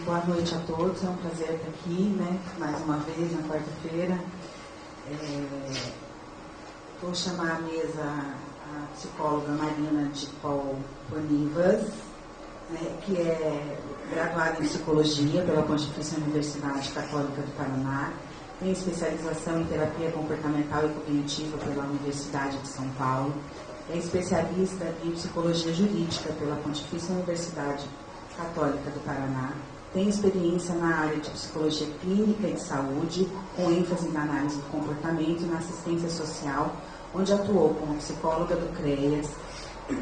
Boa noite a todos, é um prazer estar aqui, né, mais uma vez na quarta-feira. Vou chamar à mesa a psicóloga Marina de Paul Bonivas, né, que é graduada em Psicologia pela Pontifícia Universidade Católica do Paraná, tem especialização em Terapia Comportamental e Cognitiva pela Universidade de São Paulo, é especialista em Psicologia Jurídica pela Pontifícia Universidade Católica do Paraná, tem experiência na área de Psicologia Clínica e de Saúde, com ênfase na análise do comportamento e na assistência social, onde atuou como psicóloga do CREAS,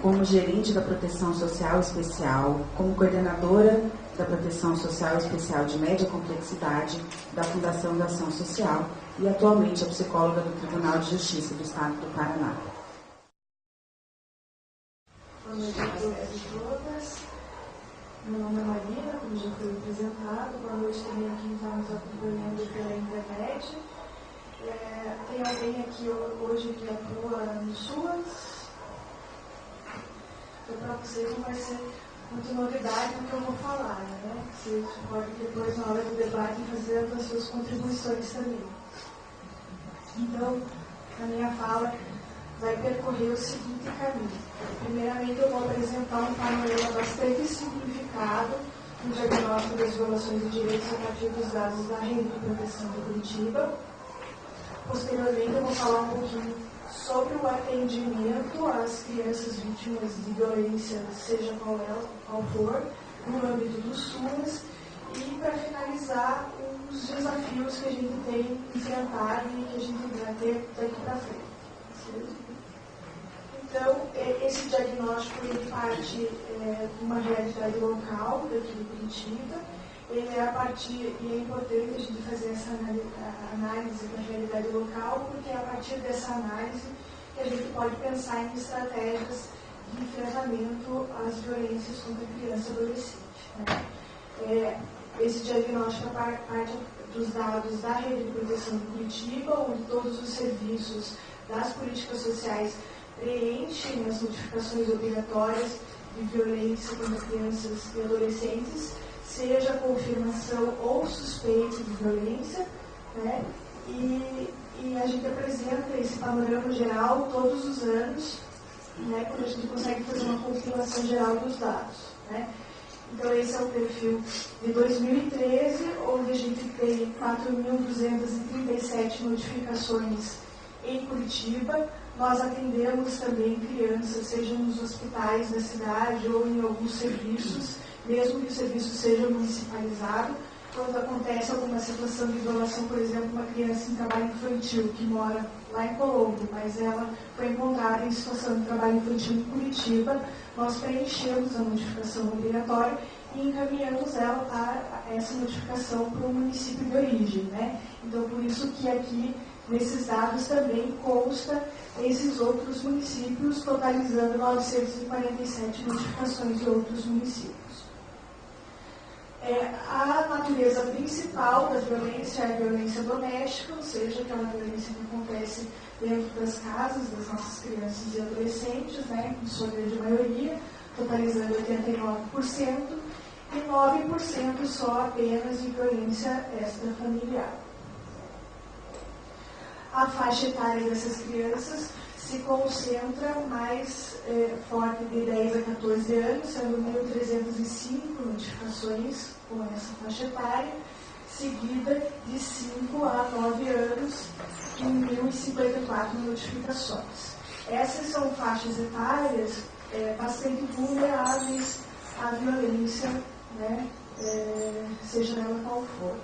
como gerente da Proteção Social Especial, como coordenadora da Proteção Social Especial de Média Complexidade da Fundação da Ação Social e atualmente é psicóloga do Tribunal de Justiça do Estado do Paraná. Boa noite a todos e todas. Meu nome é Marina, como já foi apresentado. Boa noite também a quem está nos acompanhando pela internet. Tem alguém aqui hoje que atua no SUAS? Então, para vocês não vai ser muita novidade o que eu vou falar, né? Vocês podem depois, na hora do debate, fazer as suas contribuições também. Então, a minha fala vai percorrer o seguinte caminho. Primeiramente, eu vou apresentar um panorama bastante simplificado no diagnóstico das violações de direitos a partir dos dados da Rede de Proteção de Curitiba. Posteriormente, eu vou falar um pouquinho sobre o atendimento às crianças vítimas de violência, seja qual for, no âmbito do SUAS. E, para finalizar, os desafios que a gente tem enfrentado e que a gente vai ter daqui para frente. Então, esse diagnóstico ele parte de uma realidade local daqui de Curitiba. Ele é a partir, e é importante a gente fazer essa análise da realidade local, porque é a partir dessa análise que a gente pode pensar em estratégias de enfrentamento às violências contra a criança e adolescente, né? Esse diagnóstico parte dos dados da Rede de Proteção de Curitiba, onde todos os serviços das políticas sociais preenchem as notificações obrigatórias de violência contra crianças e adolescentes, seja confirmação ou suspeita de violência, né? E a gente apresenta esse panorama geral todos os anos, né, quando a gente consegue fazer uma compilação geral dos dados, né? Então, esse é o perfil de 2013, onde a gente tem 4.237 notificações em Curitiba. Nós atendemos também crianças, seja nos hospitais da cidade ou em alguns serviços, mesmo que o serviço seja municipalizado. Quando acontece alguma situação de violação, por exemplo, uma criança em trabalho infantil que mora lá em Colombo, mas ela foi encontrada em situação de trabalho infantil em Curitiba, nós preenchemos a notificação obrigatória e encaminhamos ela para essa notificação para o município de origem, né? Então, por isso que aqui, nesses dados também consta esses outros municípios, totalizando 947 notificações de outros municípios. A natureza principal da violência é a violência doméstica, ou seja, aquela violência que acontece dentro das casas das nossas crianças e adolescentes, né, em sua grande maioria, totalizando 89%, e 9% só apenas de violência extrafamiliar. A faixa etária dessas crianças se concentra mais forte de 10 a 14 anos, sendo 1.305 notificações com essa faixa etária, seguida de 5 a 9 anos, com 1.054 notificações. Essas são faixas etárias bastante vulneráveis à violência, né, seja ela qual for.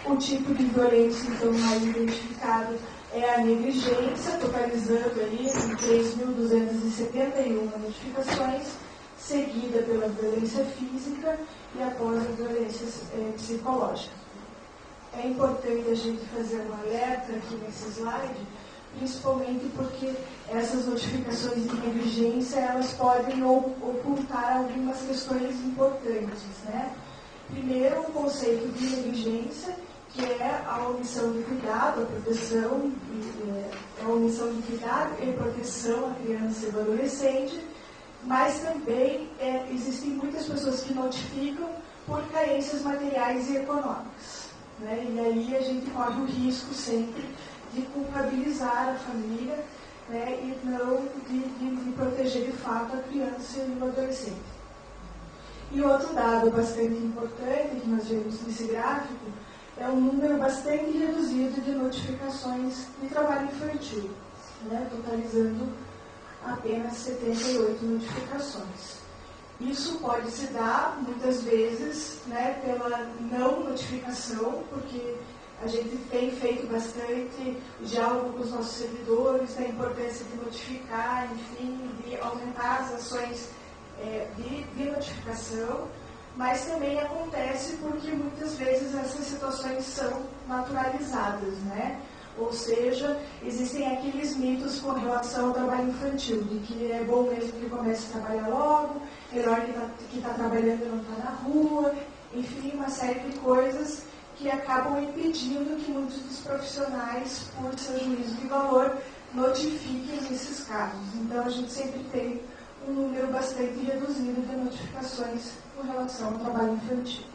O tipo de violência, então, mais identificado é a negligência, totalizando aí 3.271 notificações, seguida pela violência física e após a violência psicológica. É importante a gente fazer um alerta aqui nesse slide, principalmente porque essas notificações de negligência, elas podem ocultar algumas questões importantes, né? Primeiro, o conceito de negligência, que é a omissão de cuidado, a omissão de cuidado e proteção à criança e ao adolescente, mas também existem muitas pessoas que notificam por carências materiais e econômicas, né? E aí a gente corre o risco sempre de culpabilizar a família, né? E não de proteger de fato a criança e o adolescente. E outro dado bastante importante que nós vemos nesse gráfico é um número bastante reduzido de notificações de trabalho infantil, né? Totalizando apenas 78 notificações. Isso pode se dar, muitas vezes, né, pela não notificação, porque a gente tem feito bastante diálogo com os nossos servidores, da importância de notificar, enfim, de aumentar as ações de notificação, mas também acontece porque muitas vezes essas situações são naturalizadas, né? Ou seja, existem aqueles mitos com relação ao trabalho infantil, de que é bom mesmo que comece a trabalhar logo, melhor que está trabalhando e não está na rua, enfim, uma série de coisas que acabam impedindo que muitos dos profissionais, por seu juízo de valor, notifiquem esses casos. Então, a gente sempre tem um número bastante reduzido de notificações com relação ao trabalho infantil.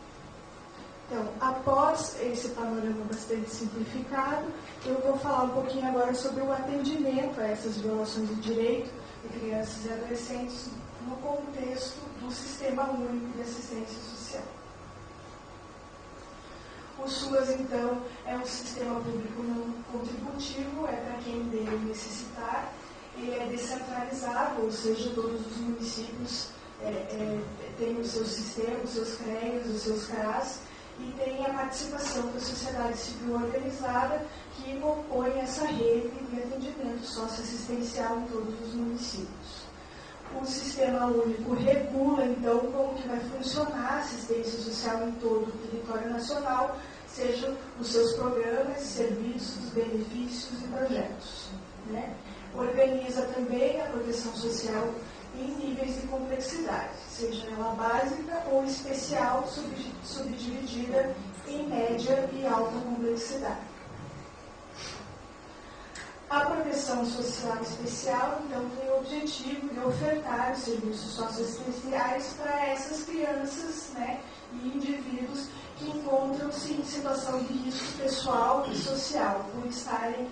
Então, após esse panorama bastante simplificado, eu vou falar um pouquinho agora sobre o atendimento a essas violações de direito de crianças e adolescentes no contexto do Sistema Único de Assistência Social. O SUAS, então, é um sistema público não contributivo, é para quem dele necessitar. Ele é descentralizado, ou seja, todos os municípios têm os seus sistemas, os seus CREAs, os seus CRAs, e tem a participação da sociedade civil organizada que compõe essa rede de atendimento socioassistencial em todos os municípios. O Sistema Único regula, então, como que vai funcionar a assistência social em todo o território nacional, sejam os seus programas, serviços, benefícios e projetos, né? Organiza também a proteção social em níveis de complexidade, seja ela básica ou especial, subdividida em média e alta complexidade. A proteção social especial, então, tem o objetivo de ofertar os serviços socioassistenciais para essas crianças, né, e indivíduos que encontram-se em situação de risco pessoal e social, por estarem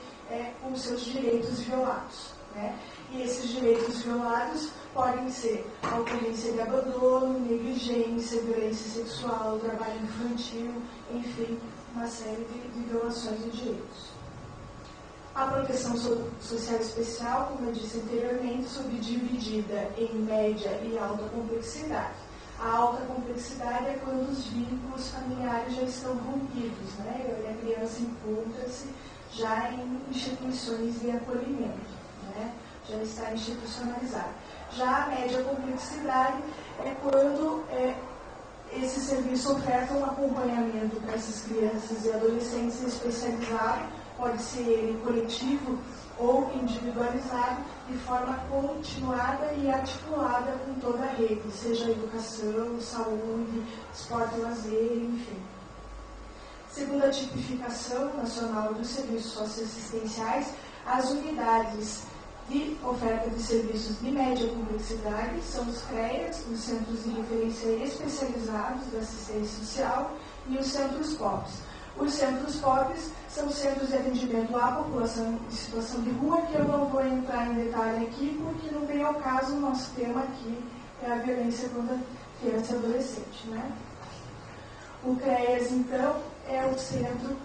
com seus direitos violados, né? E esses direitos violados podem ser a ocorrência de abandono, negligência, violência sexual, trabalho infantil, enfim, uma série de violações de direitos. A proteção social especial, como eu disse anteriormente, subdividida em média e alta complexidade. A alta complexidade é quando os vínculos familiares já estão rompidos, né? E a criança encontra-se já em instituições de acolhimento, né? Já está institucionalizada. Já a média complexidade é quando esse serviço oferta um acompanhamento para essas crianças e adolescentes especializado, pode ser ele coletivo ou individualizado, de forma continuada e articulada com toda a rede, seja educação, saúde, esporte e lazer, enfim. Segundo a tipificação nacional dos serviços socioassistenciais, as unidades de oferta de serviços de média complexidade são os CREAs, os Centros de Referência Especializados da Assistência Social, e os Centros POPs. Os Centros POPs são centros de atendimento à população em situação de rua, que eu não vou entrar em detalhe aqui, porque não vem ao caso o nosso tema aqui, é a violência contra criança e adolescente, né? O CREAS, então, é o Centro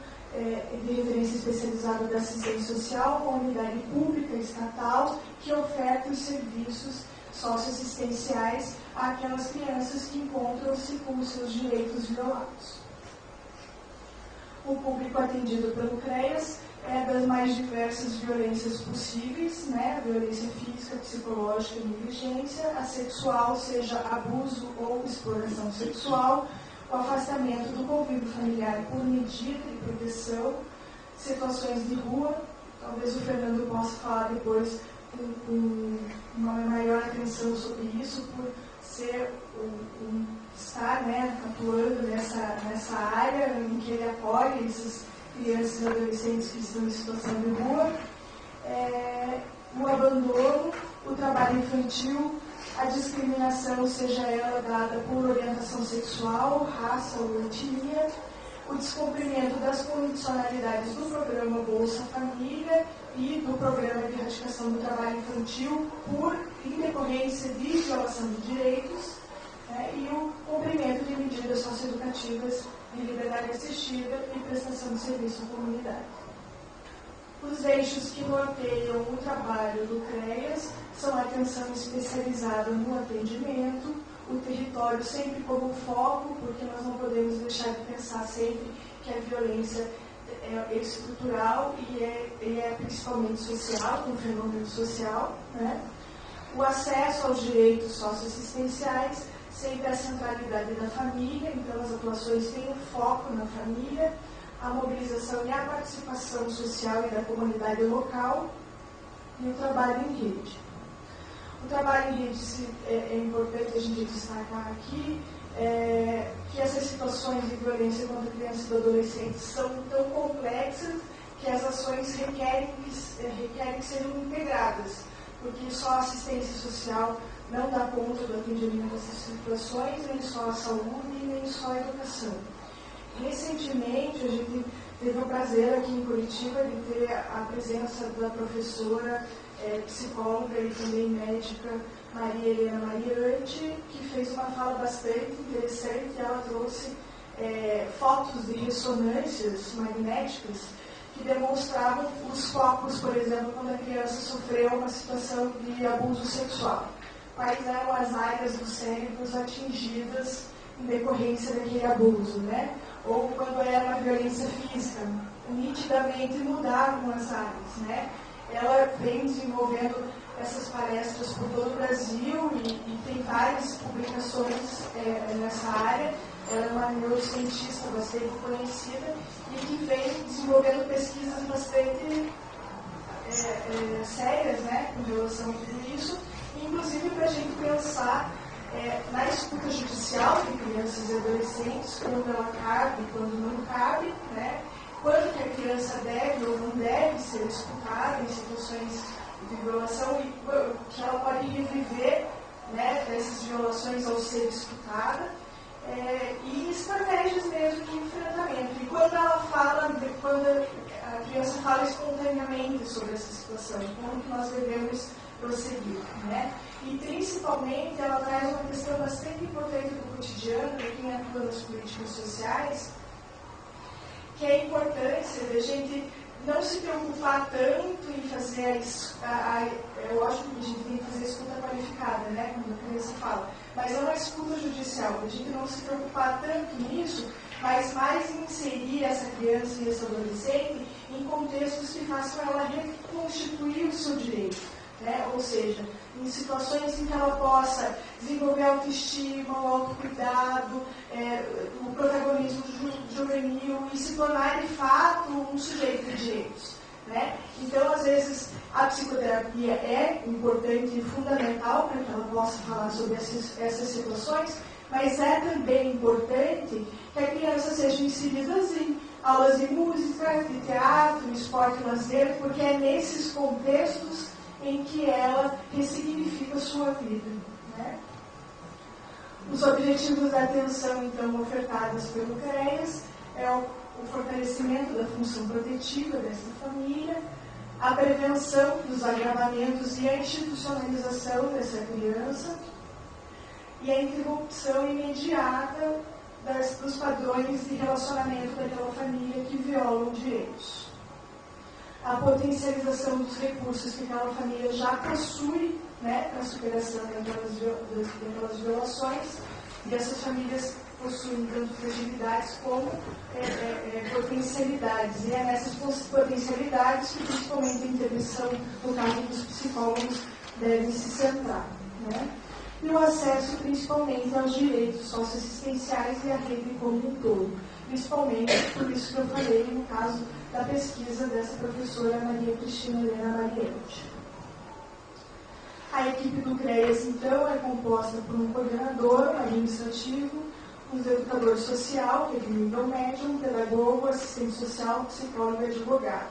de Referência Especializado da Assistência Social, uma unidade pública estatal que oferta os serviços socioassistenciais àquelas crianças que encontram-se com os seus direitos violados. O público atendido pelo CREAS é das mais diversas violências possíveis, né? A violência física, psicológica e negligência, a sexual, seja abuso ou exploração sexual, o afastamento do convívio familiar por medida de proteção, situações de rua, talvez o Fernando possa falar depois com uma maior atenção sobre isso, por ser estar, né, atuando nessa área em que ele acolhe essas crianças e adolescentes que estão em situação de rua, o abandono, o trabalho infantil, a discriminação, seja ela dada por orientação sexual, raça ou etnia, o descumprimento das condicionalidades do programa Bolsa Família e do programa de erradicação do trabalho infantil em decorrência de violação de direitos, e o cumprimento de medidas socioeducativas em liberdade assistida e prestação de serviço à comunidade. Os eixos que norteiam o trabalho do CREAS são a atenção especializada no atendimento, o território sempre como foco, porque nós não podemos deixar de pensar sempre que a violência é estrutural e é principalmente social, um fenômeno social, né? O acesso aos direitos socioassistenciais, sempre a centralidade da família, então as atuações têm um foco na família, a mobilização e a participação social e da comunidade local e o trabalho em rede. O trabalho em rede é importante a gente destacar aqui que essas situações de violência contra crianças e adolescentes são tão complexas que as ações requerem que sejam integradas, porque só a assistência social não dá conta do atendimento dessas situações, nem só a saúde, nem só a educação. Recentemente, a gente teve o prazer aqui em Curitiba de ter a presença da professora psicóloga e também médica Maria Helena Mariante, que fez uma fala bastante interessante. Ela trouxe fotos de ressonâncias magnéticas que demonstravam os focos, por exemplo, quando a criança sofreu uma situação de abuso sexual. Quais eram as áreas dos cérebros atingidas em decorrência daquele abuso, né? Ou quando era uma violência física, nitidamente mudavam as áreas, né? Ela vem desenvolvendo essas palestras por todo o Brasil e tem várias publicações nessa área. Ela é uma neurocientista bastante conhecida e que vem desenvolvendo pesquisas bastante sérias, né, com relação a tudo isso, inclusive para a gente pensar na escuta judicial de crianças e adolescentes, quando ela cabe e quando não cabe, né? Quando que a criança deve ou não deve ser escutada em situações de violação e que ela pode reviver, né, dessas violações ao ser escutada, e estratégias mesmo de enfrentamento. E quando ela fala, quando a criança fala espontaneamente sobre essa situação, como que nós devemos prosseguir, né? E principalmente ela traz uma questão bastante importante do cotidiano de quem atua nas políticas sociais, que é a importância de a gente não se preocupar tanto em fazer é lógico que a gente tem que fazer a escuta qualificada, né, quando a criança fala, mas é uma escuta judicial, a gente não se preocupar tanto nisso, mas mais em inserir essa criança e esse adolescente em contextos que façam ela reconstituir o seu direito, né? Ou seja, em situações em que ela possa desenvolver a autoestima, o autocuidado, o protagonismo juvenil e se tornar de fato um sujeito de direitos, né? Então, às vezes, a psicoterapia é importante e fundamental para que ela possa falar sobre essas situações, mas é também importante que a criança seja inserida em aulas de música, de teatro, esporte e lazer, porque é nesses contextos em que ela ressignifica a sua vida, né? Os objetivos da atenção, então, ofertados pelo CREAS é o fortalecimento da função protetiva dessa família, a prevenção dos agravamentos e a institucionalização dessa criança e a interrupção imediata dos padrões de relacionamento daquela família que violam direitos. A potencialização dos recursos que aquela família já possui, né, para a superação daquelas violações, e essas famílias possuem tanto fragilidades como potencialidades. E é nessas potencialidades que, principalmente, a intervenção, no caso dos psicólogos, deve se centrar, né? E o acesso, principalmente, aos direitos socioassistenciais e à rede como um todo. Principalmente por isso que eu falei no caso da pesquisa dessa professora Maria Cristina Helena Mariante. A equipe do CREAS, então, é composta por um coordenador administrativo, um educador social, que é de nível médio, um pedagogo, assistente social, psicólogo e advogado.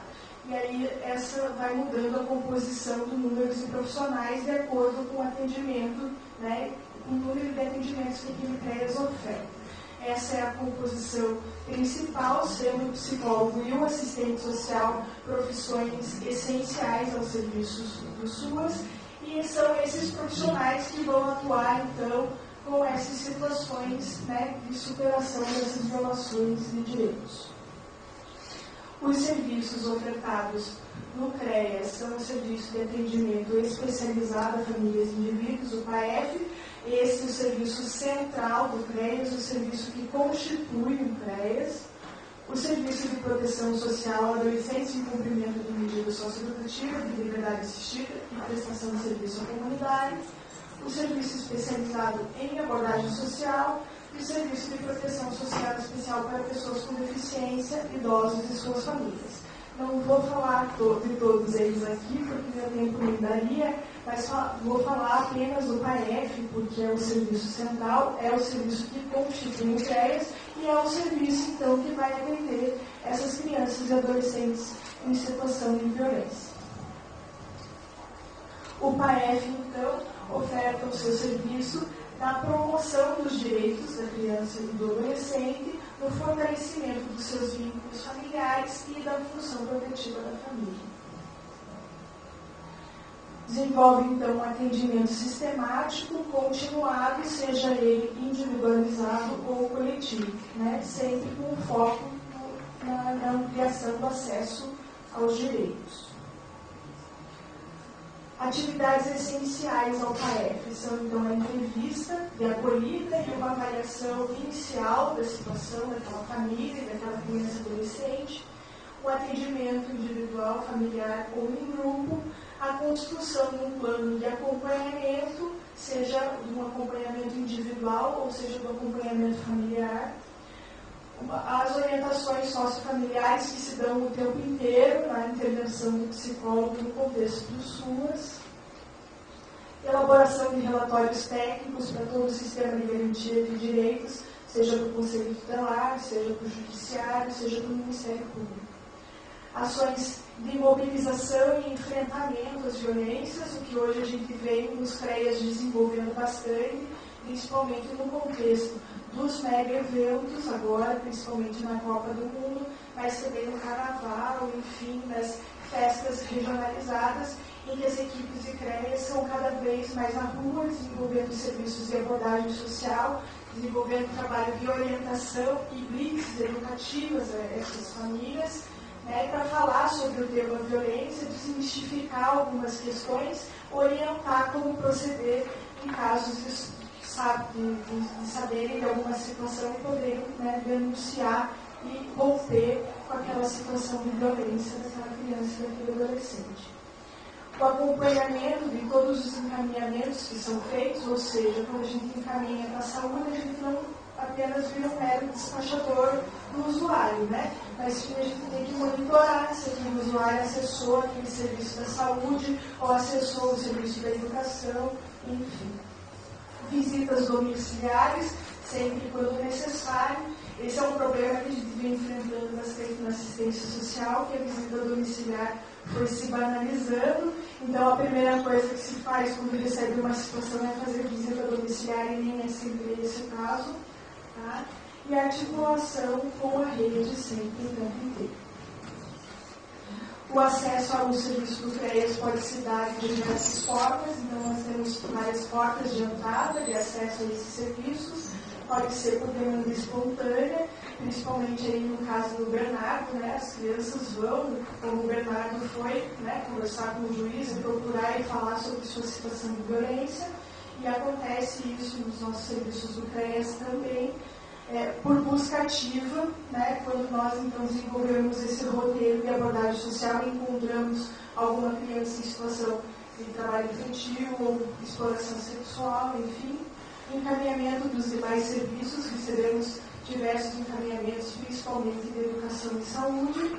e aí essa vai mudando a composição do número de profissionais de acordo com o atendimento, né, com o número de atendimentos que a Clínica CREAS oferta. Essa é a composição principal, sendo o psicólogo e o assistente social profissões essenciais aos serviços do SUAS, e são esses profissionais que vão atuar, então, com essas situações, né, de superação dessas violações de direitos. Os serviços ofertados no CREAS são o Serviço de Atendimento Especializado a Famílias e Indivíduos, o PAEF. Esse é o serviço central do CREAS, o serviço que constitui o CREAS. O Serviço de Proteção Social a Adolescentes em Cumprimento de Medidas Socioeducativas de Liberdade Assistida e Prestação de Serviço à Comunidade. O Serviço Especializado em Abordagem Social e o Serviço de Proteção Social Especial para Pessoas com Deficiência, Idosos e suas famílias. Não vou falar de todos eles aqui, porque meu tempo não daria, mas vou falar apenas do PAEF, porque é o serviço central, é o serviço que constitui o CREAS e é o serviço, então, que vai atender essas crianças e adolescentes em situação de violência. O PAEF, então, oferta o seu serviço na promoção dos direitos da criança e do adolescente, no fortalecimento dos seus vínculos familiares e da função protetiva da família. Desenvolve, então, um atendimento sistemático, continuado, seja ele individualizado ou coletivo, né? Sempre com foco na ampliação do acesso aos direitos. Atividades essenciais ao PAEF são, então, a entrevista de acolhida e uma avaliação inicial da situação daquela família e daquela criança e adolescente, o atendimento individual, familiar ou em grupo, a construção de um plano de acompanhamento, seja de um acompanhamento individual ou seja do acompanhamento familiar, as orientações sociofamiliares que se dão o tempo inteiro na intervenção do psicólogo no contexto do SUAS, elaboração de relatórios técnicos para todo o sistema de garantia de direitos, seja do Conselho Tutelar, seja do Judiciário, seja do Ministério Público. Ações de mobilização e enfrentamento às violências, o que hoje a gente vem nos CREAS desenvolvendo bastante, principalmente no contexto dos mega eventos, agora, principalmente na Copa do Mundo, mas também no Carnaval, enfim, nas festas regionalizadas, em que as equipes de CREAS são cada vez mais na rua, desenvolvendo serviços de abordagem social, desenvolvendo trabalho de orientação e blitz educativas a essas famílias, né, para falar sobre o tema violência, desmistificar algumas questões, orientar como proceder em casos de saberem de alguma situação e poderem, né, denunciar e romper com aquela situação de violência daquela criança e daquele adolescente. O acompanhamento de todos os encaminhamentos que são feitos, ou seja, quando a gente encaminha para a saúde, a gente não apenas vira um mero despachador do usuário, né? Mas a gente tem que monitorar se aquele usuário acessou aquele serviço da saúde ou acessou o serviço da educação, enfim. Visitas domiciliares, sempre quando necessário. Esse é um problema que a gente vem enfrentando bastante na assistência social, que a visita domiciliar foi se banalizando. Então, a primeira coisa que se faz quando recebe uma situação é fazer visita domiciliar, e nem é sempre esse o caso. Tá? E a articulação com a rede sempre o tempo inteiro. O acesso ao serviço do CREAS pode se dar de diversas formas, então nós temos várias portas de entrada de acesso a esses serviços. Pode ser por demanda espontânea, principalmente aí no caso do Bernardo, né? As crianças vão, como o Bernardo foi, né, conversar com o juiz e procurar e falar sobre sua situação de violência, e acontece isso nos nossos serviços do CREAS também, por busca ativa, né, quando nós então desenvolvemos esse roteiro de abordagem social e encontramos alguma criança em situação de trabalho infantil ou exploração sexual, enfim. Encaminhamento dos demais serviços, recebemos diversos encaminhamentos, principalmente de educação e saúde,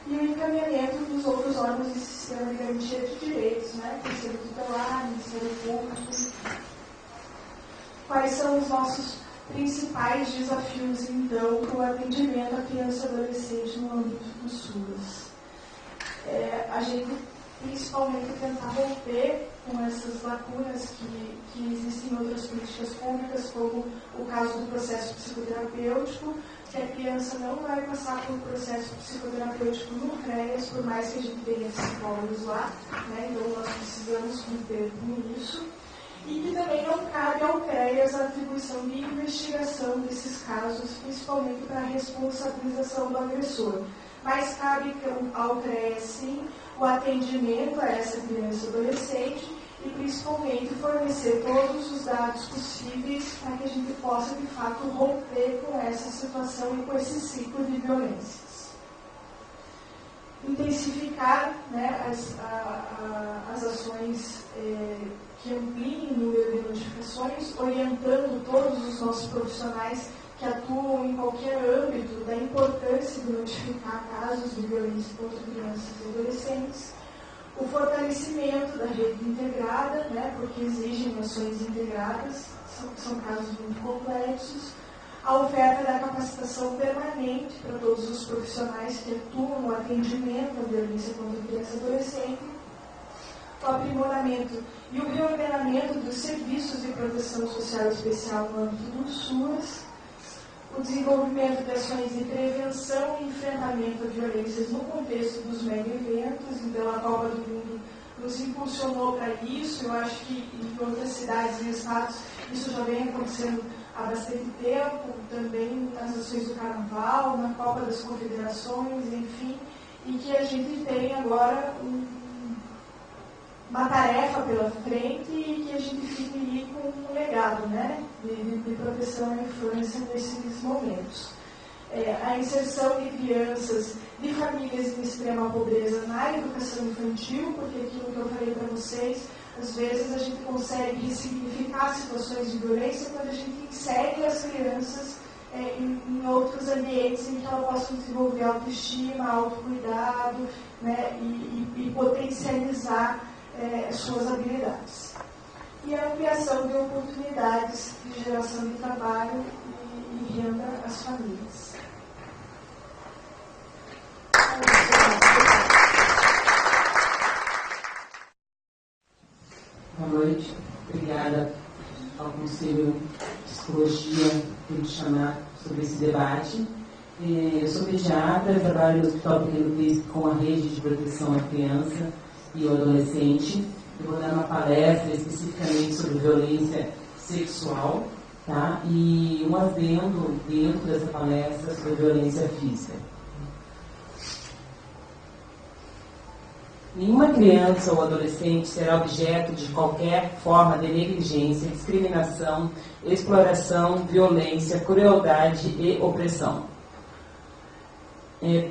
e o encaminhamento dos outros órgãos do sistema de garantia de direitos, né, Conselho Tutelar, Ministério Público. Quais são os nossos principais desafios, então, para o atendimento à criança e adolescente no âmbito do SUAS? a gente principalmente tentar romper com essas lacunas que existem em outras políticas públicas, como o caso do processo psicoterapêutico, que a criança não vai passar por um processo psicoterapêutico no CREAS, por mais que a gente tenha psicólogos lá, né? Então nós precisamos romper com isso. E que também não cabe ao CREAS a atribuição de investigação desses casos, principalmente para a responsabilização do agressor. Mas cabe ao CREAS, sim, o atendimento a essa criança e adolescente e, principalmente, fornecer todos os dados possíveis para que a gente possa, de fato, romper com essa situação e com esse ciclo de violências. Intensificar, né, as ações que ampliem o número de notificações, orientando todos os nossos profissionais que atuam em qualquer âmbito da importância de notificar casos de violência contra crianças e adolescentes, o fortalecimento da rede integrada, né, porque exigem ações integradas, são casos muito complexos, a oferta da capacitação permanente para todos os profissionais que atuam no atendimento à violência contra criança e adolescente, o aprimoramento e o reordenamento dos serviços de proteção social especial no âmbito do SUAS, o desenvolvimento de ações de prevenção e enfrentamento a violências no contexto dos mega-eventos. Então, a Copa do Mundo nos impulsionou para isso. Eu acho que em outras cidades e estados isso já vem acontecendo há bastante tempo, também nas ações do Carnaval, na Copa das Confederações, enfim, e que a gente tem agora uma tarefa pela frente e que a gente fique ali com um legado, né, de proteção à infância nesses momentos. A inserção de crianças de famílias em extrema pobreza na educação infantil, porque aquilo que eu falei para vocês, às vezes a gente consegue ressignificar situações de violência quando a gente insere as crianças em outros ambientes em que elas possam desenvolver autoestima, autocuidado, né, e potencializar suas habilidades. E a ampliação de oportunidades de geração de trabalho e renda às famílias. Boa noite. Obrigada ao Conselho de Psicologia por me chamar sobre esse debate. Eu sou pediatra, trabalho no Hospital Pequeno Príncipe com a rede de proteção à criança e ao adolescente. Eu vou dar uma palestra especificamente sobre violência sexual, tá? E um adendo dentro dessa palestra sobre violência física. Nenhuma criança ou adolescente será objeto de qualquer forma de negligência, discriminação, exploração, violência, crueldade e opressão.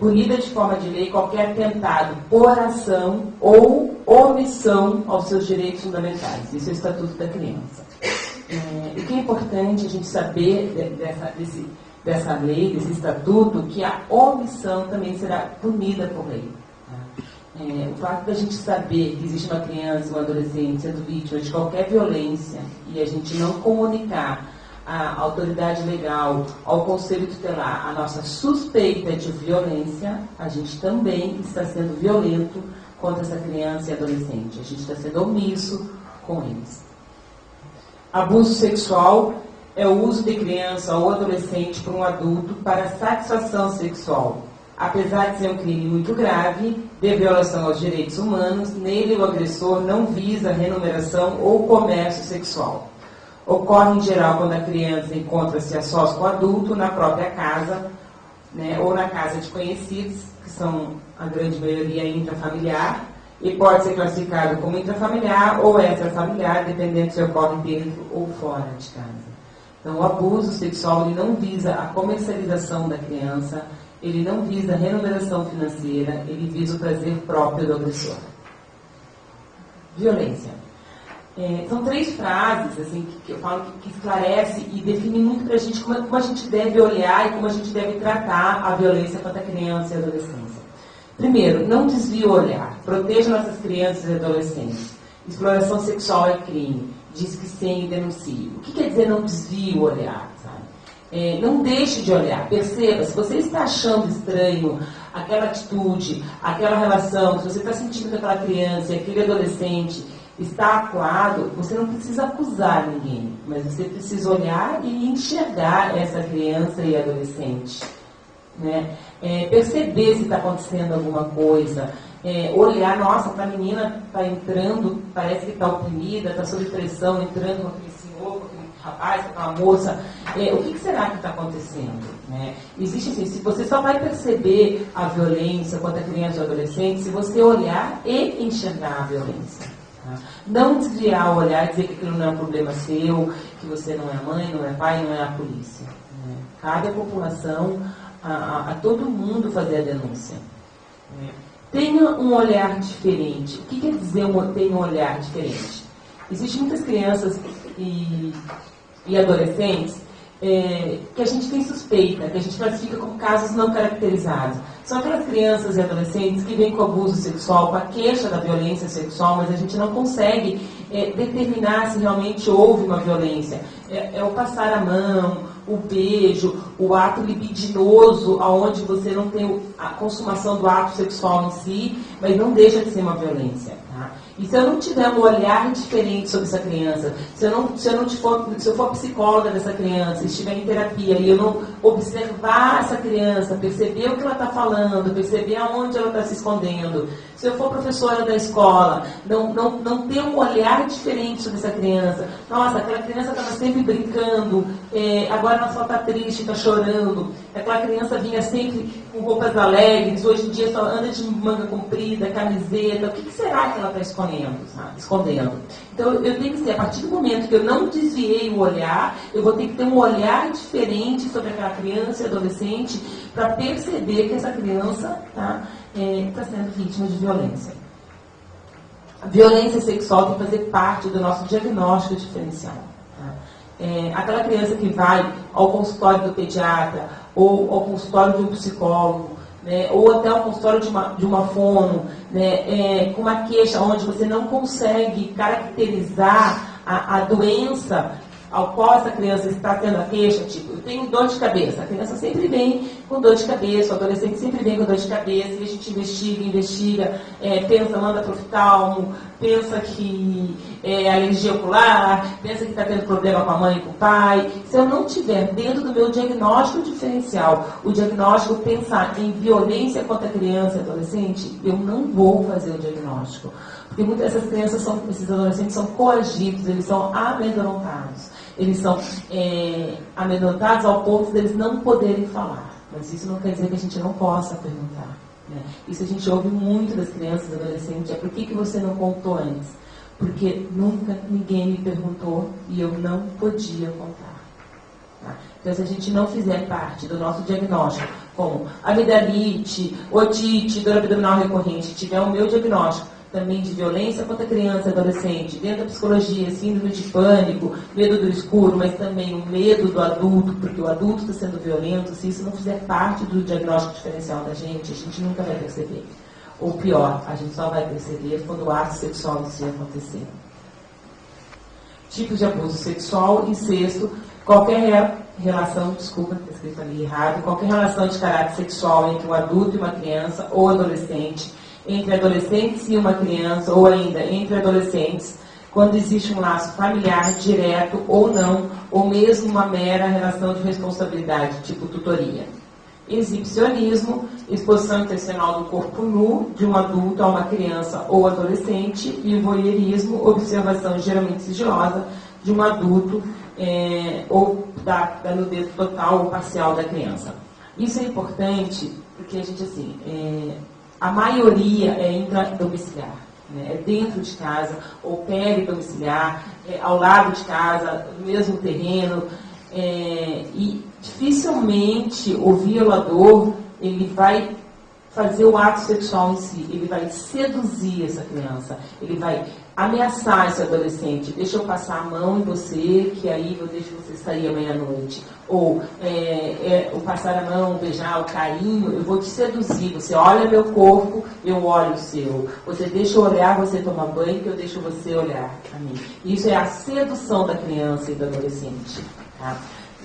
Punida de forma de lei qualquer atentado por ação ou omissão aos seus direitos fundamentais. Isso é o Estatuto da Criança. O que é importante a gente saber dessa lei, desse estatuto, que a omissão também será punida por lei. O fato da gente saber que existe uma criança, um adolescente sendo vítima de qualquer violência e a gente não comunicar à autoridade legal, ao conselho tutelar, a nossa suspeita de violência, a gente também está sendo violento contra essa criança e adolescente. A gente está sendo omisso com eles. Abuso sexual é o uso de criança ou adolescente por um adulto para satisfação sexual. Apesar de ser um crime muito grave, de violação aos direitos humanos, nele o agressor não visa remuneração ou comércio sexual. Ocorre em geral quando a criança encontra-se a sós com o adulto na própria casa, né, ou na casa de conhecidos, que são a grande maioria intrafamiliar, e pode ser classificado como intrafamiliar ou extrafamiliar, dependendo se ocorre dentro ou fora de casa. Então, o abuso sexual ele não visa a comercialização da criança, ele não visa a remuneração financeira, ele visa o prazer próprio do agressor. Violência. São 3 frases assim, que eu falo que esclarece e define muito para a gente como a gente deve olhar e como a gente deve tratar a violência contra a criança e a adolescência. Primeiro, não desvie o olhar. Proteja nossas crianças e adolescentes. Exploração sexual é crime. Diz que sim e denuncie. O que quer dizer não desvie o olhar? Sabe? Não deixe de olhar. Perceba, se você está achando estranho aquela atitude, aquela relação, se você está sentindo que aquela criança e aquele adolescente está acuado, você não precisa acusar ninguém, mas você precisa olhar e enxergar essa criança e adolescente. Né? Perceber se está acontecendo alguma coisa, olhar, nossa, a menina está entrando, parece que está oprimida, está sob pressão, entrando com aquele senhor, com aquele rapaz, com aquela moça, o que será que está acontecendo? Né? Existe assim, se você só vai perceber a violência quando é criança ou adolescente, se você olhar e enxergar a violência. Tá? Não desviar o olhar e dizer que aquilo não é um problema seu, que você não é mãe, não é pai, não é a polícia. Né? Cabe à população, a todo mundo fazer a denúncia. Né? Tenha um olhar diferente. O que quer dizer ter um olhar diferente? Existem muitas crianças e adolescentes que a gente tem suspeita, que a gente classifica como casos não caracterizados. São aquelas crianças e adolescentes que vêm com abuso sexual, com a queixa da violência sexual, mas a gente não consegue determinar se realmente houve uma violência. É o passar a mão, o beijo, o ato libidinoso, onde você não tem a consumação do ato sexual em si, mas não deixa de ser uma violência. Tá? E se eu não tiver um olhar diferente sobre essa criança, se eu for psicóloga dessa criança, estiver em terapia e eu não observar essa criança, perceber o que ela está falando, perceber aonde ela está se escondendo, se eu for professora da escola, não ter um olhar diferente sobre essa criança, nossa, aquela criança estava sempre brincando, agora ela só está triste, está chorando, aquela criança vinha sempre com roupas alegres, hoje em dia só anda de manga comprida, camiseta, o que será que ela está escondendo? Então eu tenho que ser, a partir do momento que eu não desviei o olhar, eu vou ter que ter um olhar diferente sobre aquela criança e adolescente para perceber que essa criança está sendo vítima de violência. A violência sexual tem que fazer parte do nosso diagnóstico diferencial. Tá? Aquela criança que vai ao consultório do pediatra ou ao consultório de um psicólogo, né, ou até ao consultório de uma fono, né, com uma queixa onde você não consegue caracterizar a doença ao qual essa criança está tendo a queixa, tipo, eu tenho dor de cabeça. A criança sempre vem com dor de cabeça, o adolescente sempre vem com dor de cabeça, e a gente investiga, pensa, manda para o oftalmo, pensa que é alergia ocular, pensa que está tendo problema com a mãe e com o pai. Se eu não tiver dentro do meu diagnóstico diferencial, o diagnóstico pensar em violência contra a criança e adolescente, eu não vou fazer o diagnóstico. Porque muitas dessas crianças, esses adolescentes são coagidos, eles são amedrontados. Eles são amedrontados ao ponto de eles não poderem falar. Mas isso não quer dizer que a gente não possa perguntar. Né? Isso a gente ouve muito das crianças e adolescentes. Por que você não contou antes? Porque nunca ninguém me perguntou e eu não podia contar. Tá? Então, se a gente não fizer parte do nosso diagnóstico, como amidalite, otite, dor abdominal recorrente, tiver o meu diagnóstico, também de violência contra criança e adolescente, dentro da psicologia, síndrome de pânico, medo do escuro, mas também o medo do adulto, porque o adulto está sendo violento, se isso não fizer parte do diagnóstico diferencial da gente, a gente nunca vai perceber. Ou pior, a gente só vai perceber quando o ato sexual em si acontecer. Tipos de abuso sexual, incesto, qualquer relação, desculpa, está escrito ali errado, qualquer relação de caráter sexual entre um adulto e uma criança ou adolescente, entre adolescentes e uma criança, ou ainda entre adolescentes, quando existe um laço familiar direto ou não, ou mesmo uma mera relação de responsabilidade, tipo tutoria. Exibicionismo, exposição intencional do corpo nu de um adulto a uma criança ou adolescente, e voyeurismo, observação geralmente sigilosa de um adulto ou da nudez total ou parcial da criança. Isso é importante porque a gente, assim, a maioria é intradomiciliar, né? É dentro de casa, ou peridomiciliar, ao lado de casa, no mesmo terreno, e dificilmente o violador ele vai fazer o ato sexual em si, ele vai seduzir essa criança, ele vai ameaçar esse adolescente, deixa eu passar a mão em você, que aí eu deixo você sair amanhã à noite. Ou o passar a mão, o beijar, o carinho, eu vou te seduzir, você olha meu corpo, eu olho o seu. Você deixa eu olhar, você toma banho, que eu deixo você olhar a mim. Isso é a sedução da criança e do adolescente. Tá?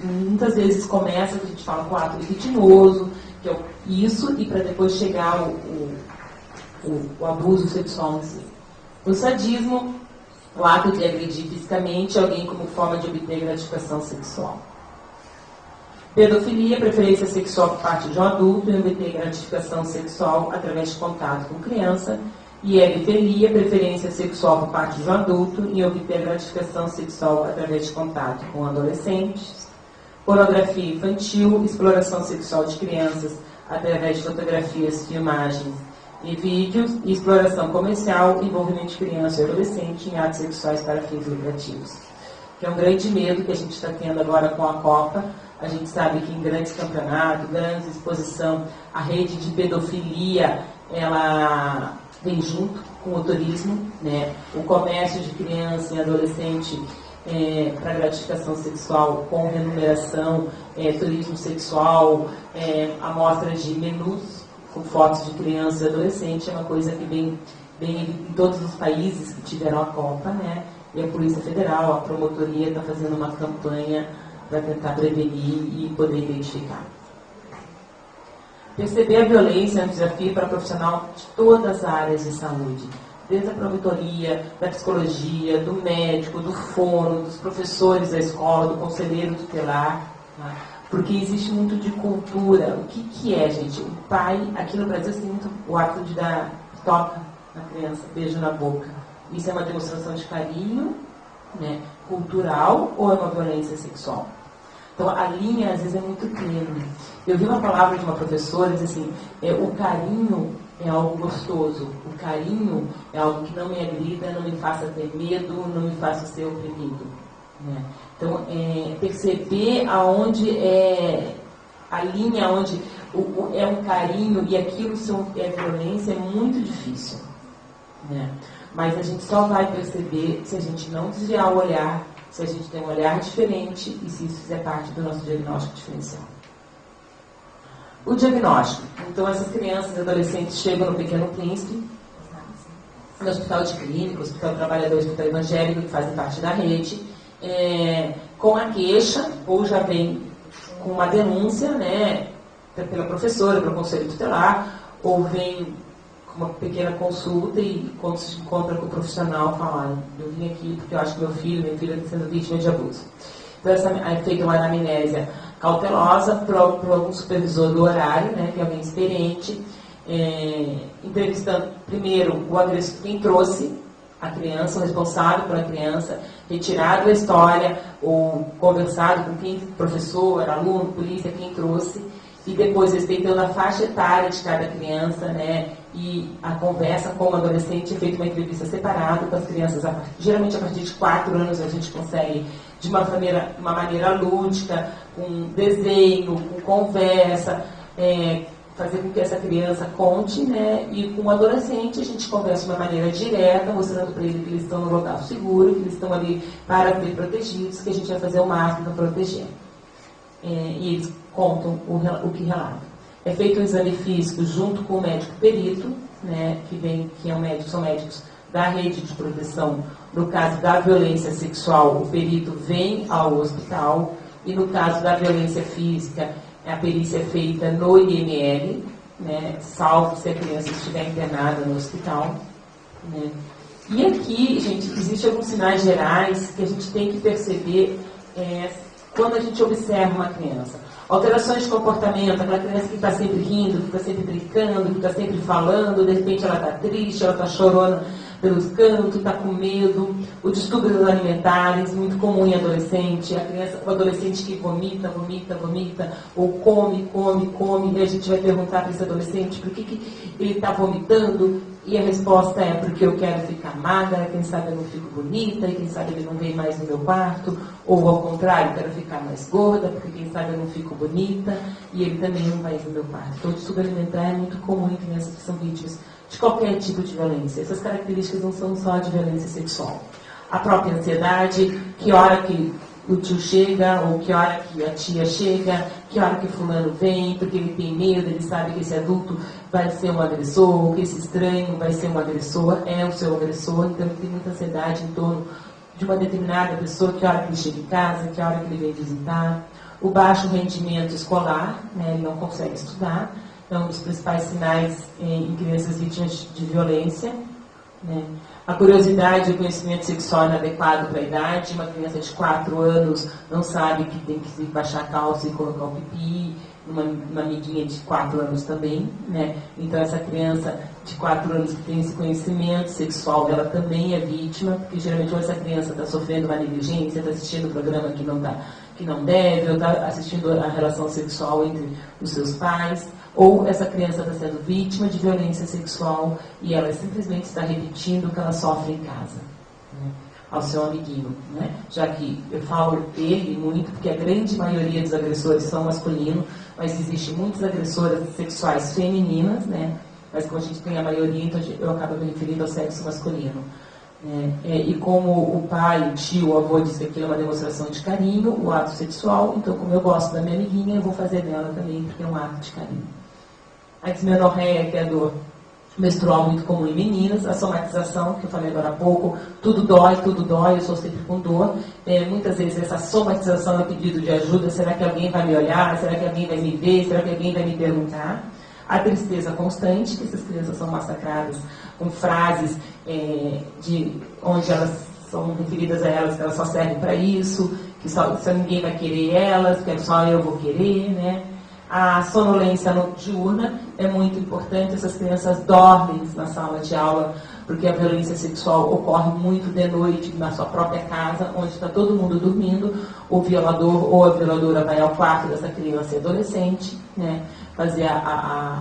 Muitas vezes começa, que a gente fala, com o ato libidinoso, que é o Isso e para depois chegar o abuso sexual em si. O sadismo, o ato de agredir fisicamente alguém como forma de obter gratificação sexual. Pedofilia, preferência sexual por parte de um adulto em obter gratificação sexual através de contato com criança. E hebefilia, preferência sexual por parte de um adulto em obter gratificação sexual através de contato com adolescentes. Pornografia infantil, exploração sexual de crianças através de fotografias, filmagens e vídeos. E exploração comercial, envolvimento de criança e adolescente em atos sexuais para fins lucrativos. Que é um grande medo que a gente está tendo agora com a Copa. A gente sabe que em grandes campeonatos, grandes exposição, a rede de pedofilia, ela vem junto com o turismo, né? O comércio de criança e adolescente para gratificação sexual com remuneração, turismo sexual, amostra de menus com fotos de criança e adolescente, é uma coisa que vem em todos os países que tiveram a Copa, né? E a Polícia Federal, a promotoria está fazendo uma campanha para tentar prevenir e poder identificar. Perceber a violência é um desafio para profissional de todas as áreas de saúde, desde a promotoria, da psicologia, do médico, do fono, dos professores da escola, do conselheiro tutelar, tá? Porque existe muito de cultura. O que é, gente? O pai, aqui no Brasil, tem muito o ato de dar toca na criança, beijo na boca. Isso é uma demonstração de carinho, né, cultural, ou é uma violência sexual? Então, a linha, às vezes, é muito tênue. Eu vi uma palavra de uma professora, diz assim, o carinho é algo gostoso, o carinho é algo que não me agrida, não me faça ter medo, não me faça ser oprimido. Né? Então, perceber aonde é a linha, onde é um carinho e aquilo é violência, é muito difícil. Né? Mas a gente só vai perceber se a gente não desviar o olhar, se a gente tem um olhar diferente e se isso fizer parte do nosso diagnóstico diferencial. O diagnóstico. Então, essas crianças e adolescentes chegam no Pequeno Príncipe, no Hospital de Clínica, Hospital Trabalhador, Hospital Evangélico, que fazem parte da rede, com a queixa, ou já vem com uma denúncia, né, pela professora, pelo conselho tutelar, ou vem com uma pequena consulta e quando se encontra com o profissional, fala, eu vim aqui porque eu acho que minha filha está sendo vítima de abuso. Então, é feita uma anamnésia cautelosa por algum supervisor do horário, né, que é alguém experiente, entrevistando primeiro o agressor, quem trouxe a criança, o responsável pela criança, retirado a história, ou conversado com quem, professor, aluno, polícia, quem trouxe, e depois respeitando a faixa etária de cada criança, né, e a conversa com o adolescente é feita uma entrevista separada com as crianças, geralmente a partir de 4 anos a gente consegue, de uma maneira lúdica, com desenho, com conversa, fazer com que essa criança conte, né, e com o adolescente a gente conversa de uma maneira direta, mostrando para ele que eles estão no local seguro, que eles estão ali para ser protegidos, que a gente vai fazer o máximo para proteger. E eles contam o que relatam. É feito um exame físico junto com o médico perito, né, são médicos da rede de proteção. No caso da violência sexual, o perito vem ao hospital, e no caso da violência física, a perícia é feita no IML, né, salvo se a criança estiver internada no hospital. Né. E aqui, gente, existem alguns sinais gerais que a gente tem que perceber quando a gente observa uma criança. Alterações de comportamento, aquela criança que está sempre rindo, que está sempre brincando, que está sempre falando, de repente ela está triste, ela está chorando pelos cantos, está com medo. O distúrbios alimentares, muito comum em adolescente, o adolescente que vomita, ou come, e a gente vai perguntar para esse adolescente por que ele está vomitando, e a resposta é porque eu quero ficar magra, quem sabe eu não fico bonita, e quem sabe ele não vem mais no meu quarto, ou ao contrário, eu quero ficar mais gorda, porque quem sabe eu não fico bonita, e ele também não vai no meu quarto. Então, o distúrbio alimentar é muito comum em crianças que são vítimas de qualquer tipo de violência. Essas características não são só de violência sexual. A própria ansiedade, que hora que o tio chega, ou que hora que a tia chega, que hora que fulano vem, porque ele tem medo, ele sabe que esse adulto vai ser um agressor, ou que esse estranho vai ser um agressor, é o seu agressor, então ele tem muita ansiedade em torno de uma determinada pessoa, que hora que ele chega em casa, que hora que ele vem visitar. O baixo rendimento escolar, né, ele não consegue estudar, é um dos principais sinais em crianças vítimas de violência, né? A curiosidade e o conhecimento sexual inadequado para a idade. Uma criança de 4 anos não sabe que tem que baixar a calça e colocar o pipi, uma amiguinha de 4 anos também, né? Então essa criança de 4 anos que tem esse conhecimento sexual, ela também é vítima, porque geralmente quando essa criança está sofrendo uma negligência, está assistindo um programa que não deve, ou está assistindo a relação sexual entre os seus pais, ou essa criança está sendo vítima de violência sexual e ela simplesmente está repetindo o que ela sofre em casa, né, ao seu amiguinho, né? Já que eu falo ele muito, porque a grande maioria dos agressores são masculinos, mas existem muitas agressoras sexuais femininas, né? Mas como a gente tem a maioria, então eu acabo me referindo ao sexo masculino. E como o pai, o tio, o avô diz que aquilo é uma demonstração de carinho, o ato sexual, então como eu gosto da minha amiguinha, eu vou fazer dela também, porque é um ato de carinho. A dismenorreia, que é a dor menstrual muito comum em meninas, a somatização, que eu falei agora há pouco, tudo dói, eu sou sempre com dor. Muitas vezes essa somatização é pedido de ajuda, será que alguém vai me olhar, será que alguém vai me ver, será que alguém vai me perguntar? A tristeza constante, que essas crianças são massacradas com frases onde elas são referidas a elas, que elas só servem para isso, que só ninguém vai querer elas, que só eu vou querer, né? A sonolência diurna é muito importante, essas crianças dormem na sala de aula, porque a violência sexual ocorre muito de noite na sua própria casa, onde está todo mundo dormindo, o violador ou a violadora vai ao quarto dessa criança e adolescente, né, fazer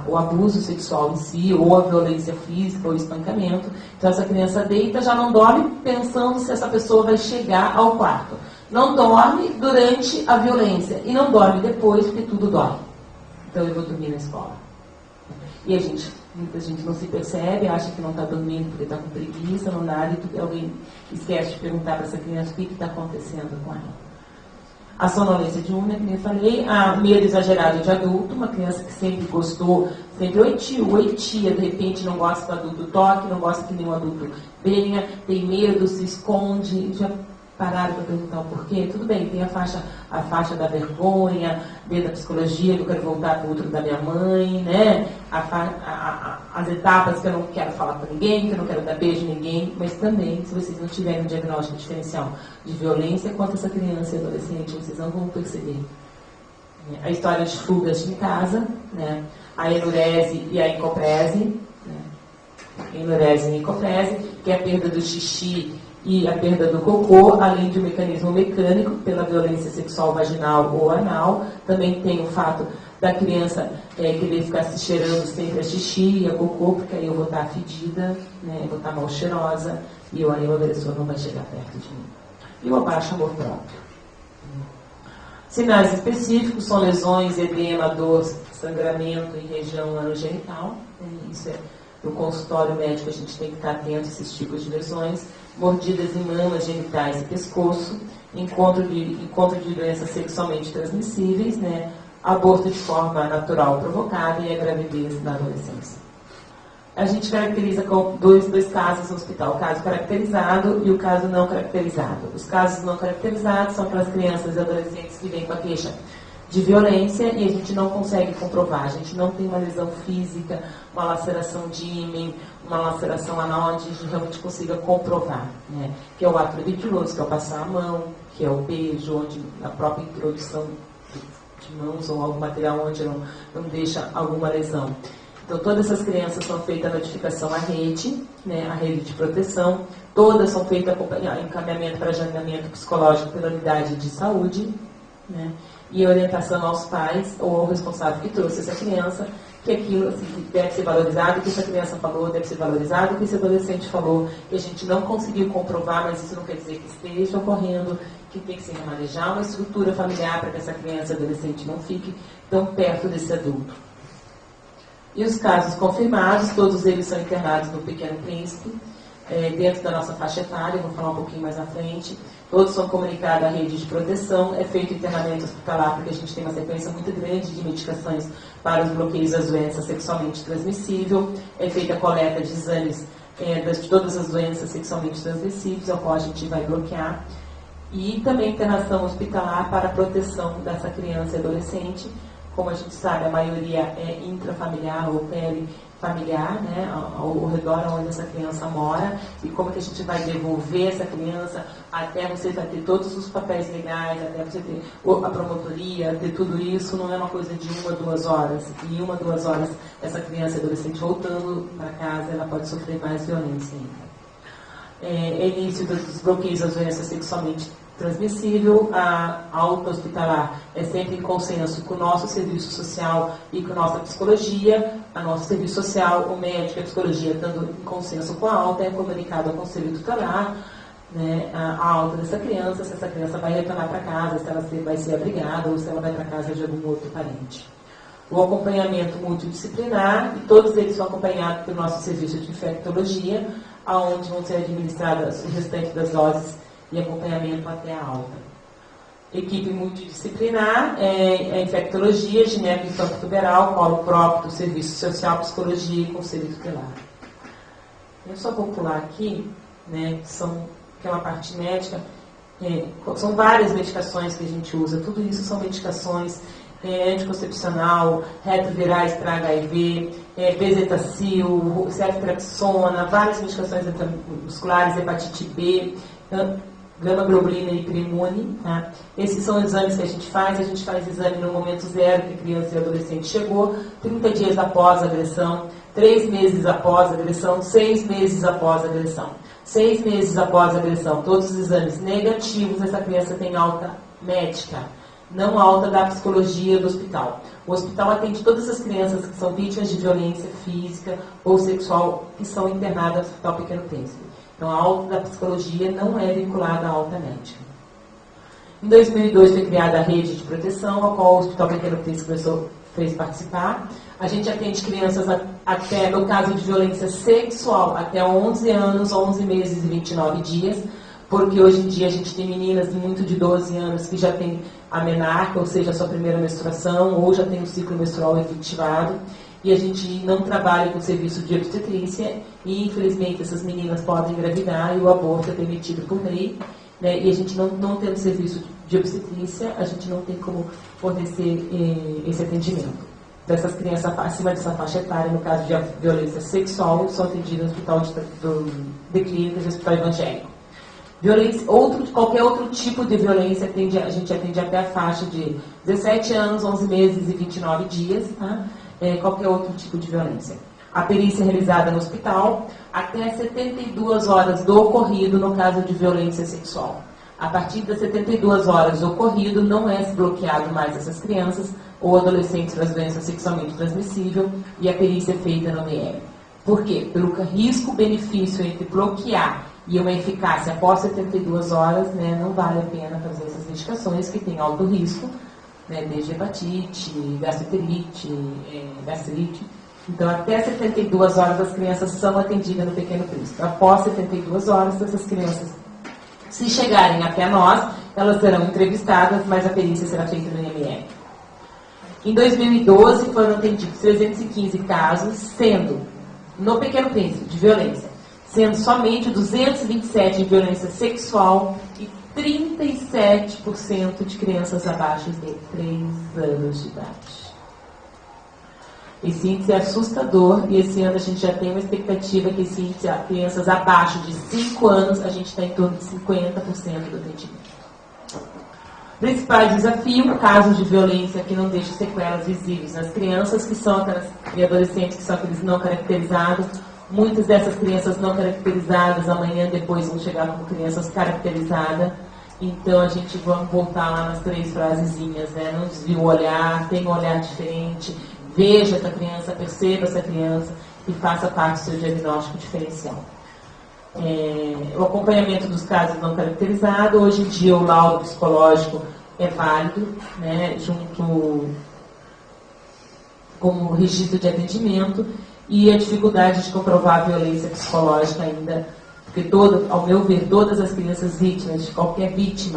o abuso sexual em si, ou a violência física, ou o espancamento. Então essa criança deita, já não dorme pensando se essa pessoa vai chegar ao quarto. Não dorme durante a violência e não dorme depois, porque tudo dói. Então eu vou dormir na escola. E muita gente não se percebe, acha que não está dormindo porque está com preguiça, não nada, e alguém esquece de perguntar para essa criança o que está acontecendo com ela. A sonolência diurna, como eu falei, a medo exagerado de adulto, uma criança que sempre gostou, sempre oi tia, de repente não gosta que o adulto toque, não gosta que nenhum adulto venha, tem medo, se esconde, já pararam para perguntar o porquê? Tudo bem, tem a faixa da vergonha, dentro da psicologia, que eu quero voltar para o útero da minha mãe, né? As etapas que eu não quero falar com ninguém, que eu não quero dar beijo em ninguém, mas também, se vocês não tiverem um diagnóstico diferencial de violência contra essa criança e adolescente, vocês não vão perceber. A história de fugas de casa, né? A enurese e a encoprese, né? Enurese e encoprese, que é a perda do xixi e a perda do cocô, além de um mecanismo mecânico pela violência sexual vaginal ou anal. Também tem o fato da criança querer ficar se cheirando sempre a xixi e a cocô, porque aí eu vou estar fedida, né, eu vou estar mal cheirosa, e aí o agressor não vai chegar perto de mim. E o abaixo amor próprio. Sinais específicos são lesões, edema, dor, sangramento em região anogenital. Isso é no consultório médico, a gente tem que estar atento a esses tipos de lesões. Mordidas em mamas, genitais e pescoço, encontro de doenças sexualmente transmissíveis, né? Aborto de forma natural provocada e a gravidez na adolescência. A gente caracteriza com dois casos no hospital, o caso caracterizado e o caso não caracterizado. Os casos não caracterizados são aquelas crianças e adolescentes que vêm com a queixa de violência e a gente não consegue comprovar, a gente não tem uma lesão física, uma laceração de ímen, uma laceração anal onde a gente realmente consiga comprovar, né? Que é o ato ventiloso, que é o passar a mão, que é o beijo, onde a própria introdução de mãos ou algum material onde não deixa alguma lesão. Então todas essas crianças são feitas a notificação à rede, né, a rede de proteção, todas são feitas encaminhamento para agendamento psicológico pela unidade de saúde, né? E orientação aos pais ou ao responsável que trouxe essa criança, que aquilo assim, deve ser valorizado, que essa criança falou deve ser valorizado, que esse adolescente falou que a gente não conseguiu comprovar, mas isso não quer dizer que esteja ocorrendo, que tem que se remanejar uma estrutura familiar para que essa criança e adolescente não fique tão perto desse adulto. E os casos confirmados, todos eles são internados no Pequeno Príncipe, dentro da nossa faixa etária, vou falar um pouquinho mais à frente. Todos são comunicados à rede de proteção, é feito internamento hospitalar, porque a gente tem uma sequência muito grande de medicações para os bloqueios das doenças sexualmente transmissíveis, é feita a coleta de exames de todas as doenças sexualmente transmissíveis, ao qual a gente vai bloquear, e também internação hospitalar para a proteção dessa criança e adolescente, como a gente sabe, a maioria é intrafamiliar ou perifamiliar, né, ao redor onde essa criança mora, e como que a gente vai devolver essa criança até você vai ter todos os papéis legais, até você ter a promotoria, ter tudo isso, não é uma coisa de 1 a 2 horas. E 1 a 2 horas, essa criança e adolescente voltando para casa, ela pode sofrer mais violência ainda. Início dos bloqueios das doenças sexualmente transmissível, a alta hospitalar é sempre em consenso com o nosso serviço social e com a nossa psicologia. A nosso serviço social, o médico e a psicologia, estando em consenso com a alta, é comunicado ao conselho tutelar, né, a alta dessa criança, se essa criança vai retornar para casa, se ela vai ser abrigada ou se ela vai para casa de algum outro parente. O acompanhamento multidisciplinar, e todos eles são acompanhados pelo nosso serviço de infectologia, aonde vão ser administradas o restante das doses e acompanhamento até a alta. Equipe multidisciplinar é infectologia, gineco infanto-tuberal, colo próprio, serviço social, psicologia e conselho tutelar. Eu só vou pular aqui, né, que é uma parte médica, são várias medicações que a gente usa, tudo isso são medicações anticoncepcional, retrovirais para HIV, bezetacil, ceftriaxona, várias medicações musculares, hepatite B, gama-globulina e hiperimune. Tá? Esses são exames que a gente faz exame no momento zero que a criança e adolescente chegou, 30 dias após a agressão, 3 meses após a agressão, 6 meses após a agressão. 6 meses após a agressão, todos os exames negativos, essa criança tem alta médica, não alta da psicologia do hospital. O hospital atende todas as crianças que são vítimas de violência física ou sexual que são internadas no Hospital Pequeno Príncipe. Então, a alta da psicologia não é vinculada à alta médica. Em 2002 foi criada a rede de proteção, a qual o Hospital Pequeno Príncipe fez participar. A gente atende crianças até, no caso de violência sexual, até 11 anos, 11 meses e 29 dias, porque hoje em dia a gente tem meninas muito de 12 anos que já têm a menarca, ou seja, a sua primeira menstruação, ou já tem o ciclo menstrual efetivado, e a gente não trabalha com serviço de obstetrícia, e infelizmente essas meninas podem engravidar e o aborto é permitido por lei, né, e a gente não tendo serviço de obstetrícia, a gente não tem como fornecer esse atendimento. Então, essas crianças acima dessa faixa etária, no caso de violência sexual, são atendidas no hospital de clínicas e hospital evangélico. Violência, qualquer outro tipo de violência, a gente atende até a faixa de 17 anos, 11 meses e 29 dias, tá? Qualquer outro tipo de violência. A perícia é realizada no hospital até 72 horas do ocorrido no caso de violência sexual. A partir das 72 horas do ocorrido, não é bloqueado mais essas crianças ou adolescentes para as doenças sexualmente transmissíveis e a perícia é feita no DM. Por quê? Pelo risco-benefício entre bloquear e uma eficácia após 72 horas, né, não vale a pena fazer essas medicações que têm alto risco, né, desde hepatite, gastroenterite, gastrite. Então, até 72 horas as crianças são atendidas no Pequeno Príncipe. Após 72 horas, essas crianças, se chegarem até nós, elas serão entrevistadas, mas a perícia será feita no IML. Em 2012, foram atendidos 315 casos, sendo, no Pequeno Príncipe, de violência, sendo somente 227 de violência sexual e 37% de crianças abaixo de 3 anos de idade. Esse índice é assustador e esse ano a gente já tem uma expectativa que esse índice, crianças abaixo de 5 anos, a gente está em torno de 50% do atendimento. Principais desafios, casos de violência que não deixam sequelas visíveis nas crianças, que são aquelas, e adolescentes que são aqueles não caracterizados. Muitas dessas crianças não caracterizadas, amanhã depois vão chegar como crianças caracterizadas. Então a gente vai voltar lá nas 3 frasezinhas, né? Não desvie o olhar, tenha um olhar diferente, veja essa criança, perceba essa criança e faça parte do seu diagnóstico diferencial. O acompanhamento dos casos não caracterizados, hoje em dia o laudo psicológico é válido, né, junto com o registro de atendimento, e a dificuldade de comprovar a violência psicológica ainda, porque ao meu ver, todas as crianças vítimas de qualquer de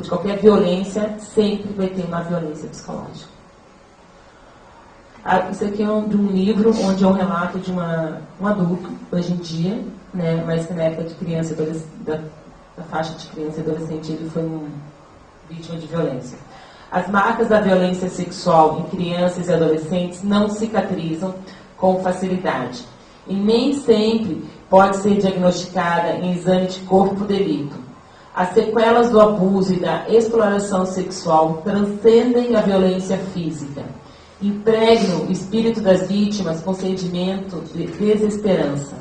qualquer violência, sempre vai ter uma violência psicológica. Isso aqui é de um livro onde é um relato de um adulto, hoje em dia, né, mas que na época de criança, da faixa de criança e adolescente, ele foi vítima de violência. As marcas da violência sexual em crianças e adolescentes não cicatrizam com facilidade e nem sempre pode ser diagnosticada em exame de corpo delito. As sequelas do abuso e da exploração sexual transcendem a violência física, impregnam o espírito das vítimas com sentimento de desesperança,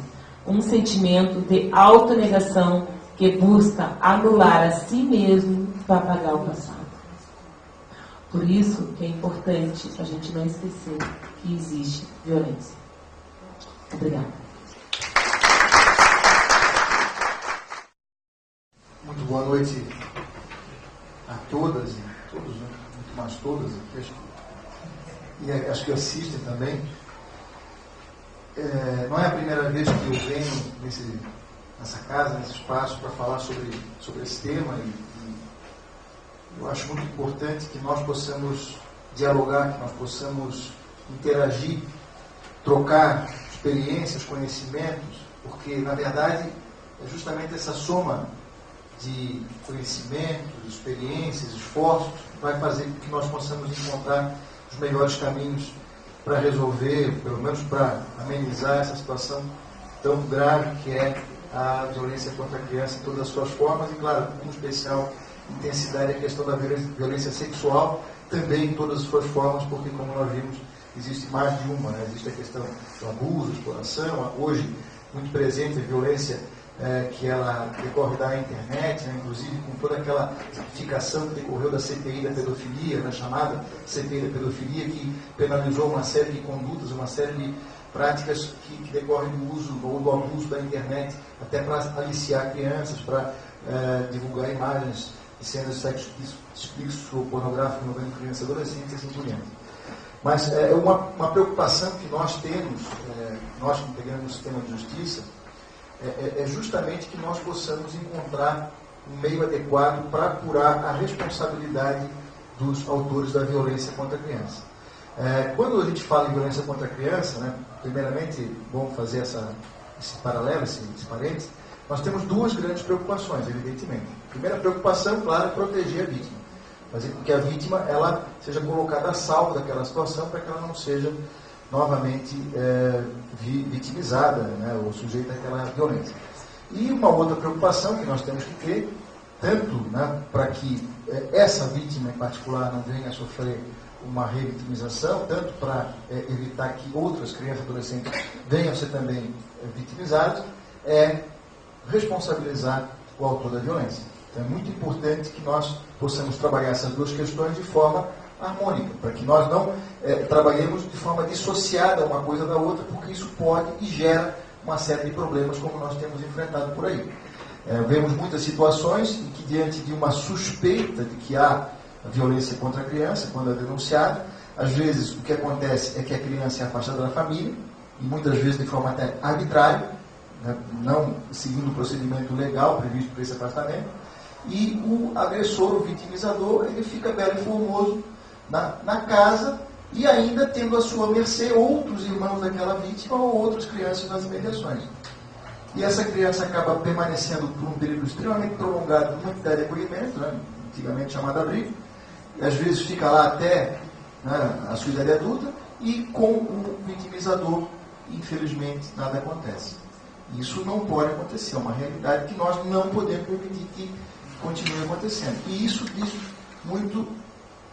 um sentimento de autonegação que busca anular a si mesmo para apagar o passado. Por isso que é importante a gente não esquecer que existe violência. Obrigada. Muito boa noite a todas e todos, né? Muito mais todas, e acho que assistem também. Não é a primeira vez que eu venho nessa casa, nesse espaço, para falar sobre esse tema, e eu acho muito importante que nós possamos dialogar, que nós possamos interagir, trocar experiências, conhecimentos, porque, na verdade, é justamente essa soma de conhecimentos, experiências, esforços, que vai fazer com que nós possamos encontrar os melhores caminhos para resolver, pelo menos para amenizar essa situação tão grave que é a violência contra a criança em todas as suas formas, e, claro, com especial intensidade a questão da violência sexual, também em todas as suas formas, porque, como nós vimos, existe mais de uma, né? Existe a questão do abuso, exploração, hoje muito presente a violência que ela decorre da internet, né? Inclusive com toda aquela tipificação que decorreu da CPI da pedofilia, da chamada CPI da pedofilia, que penalizou uma série de condutas, uma série de práticas que decorrem do uso ou do abuso da internet, até para aliciar crianças, para divulgar imagens de cenas de sexo explícito ou pornográfico envolvendo crianças e adolescentes e assim por diante. Mas uma preocupação que nós temos, nós que integramos o sistema de justiça, é justamente que nós possamos encontrar um meio adequado para apurar a responsabilidade dos autores da violência contra a criança. Quando a gente fala em violência contra a criança, né, primeiramente, bom fazer esse paralelo, esse parênteses, nós temos duas grandes preocupações, evidentemente. A primeira preocupação, claro, é proteger a vítima. Fazer com que a vítima ela seja colocada a salvo daquela situação para que ela não seja novamente vitimizada, né, ou sujeita àquela violência. E uma outra preocupação que nós temos que ter, tanto, né, para que essa vítima em particular não venha a sofrer uma revitimização, tanto para evitar que outras crianças e adolescentes venham a ser também vitimizadas, é responsabilizar o autor da violência. Então é muito importante que nós possamos trabalhar essas duas questões de forma harmônica, para que nós não trabalhemos de forma dissociada uma coisa da outra, porque isso pode e gera uma série de problemas como nós temos enfrentado por aí. Vemos muitas situações em que, diante de uma suspeita de que há violência contra a criança, quando é denunciada, às vezes o que acontece é que a criança é afastada da família, e muitas vezes de forma até arbitrária, né, não seguindo o procedimento legal previsto para esse afastamento, e o agressor, o vitimizador, ele fica belo e formoso na casa, e ainda tendo à sua mercê outros irmãos daquela vítima ou outras crianças nas imediações. E essa criança acaba permanecendo por um período extremamente prolongado numa unidade de acolhimento, né, antigamente chamada abrigo, e às vezes fica lá até, né, a sua idade adulta, e com o vitimizador, infelizmente, nada acontece. Isso não pode acontecer, é uma realidade que nós não podemos permitir que continue acontecendo. E isso diz muito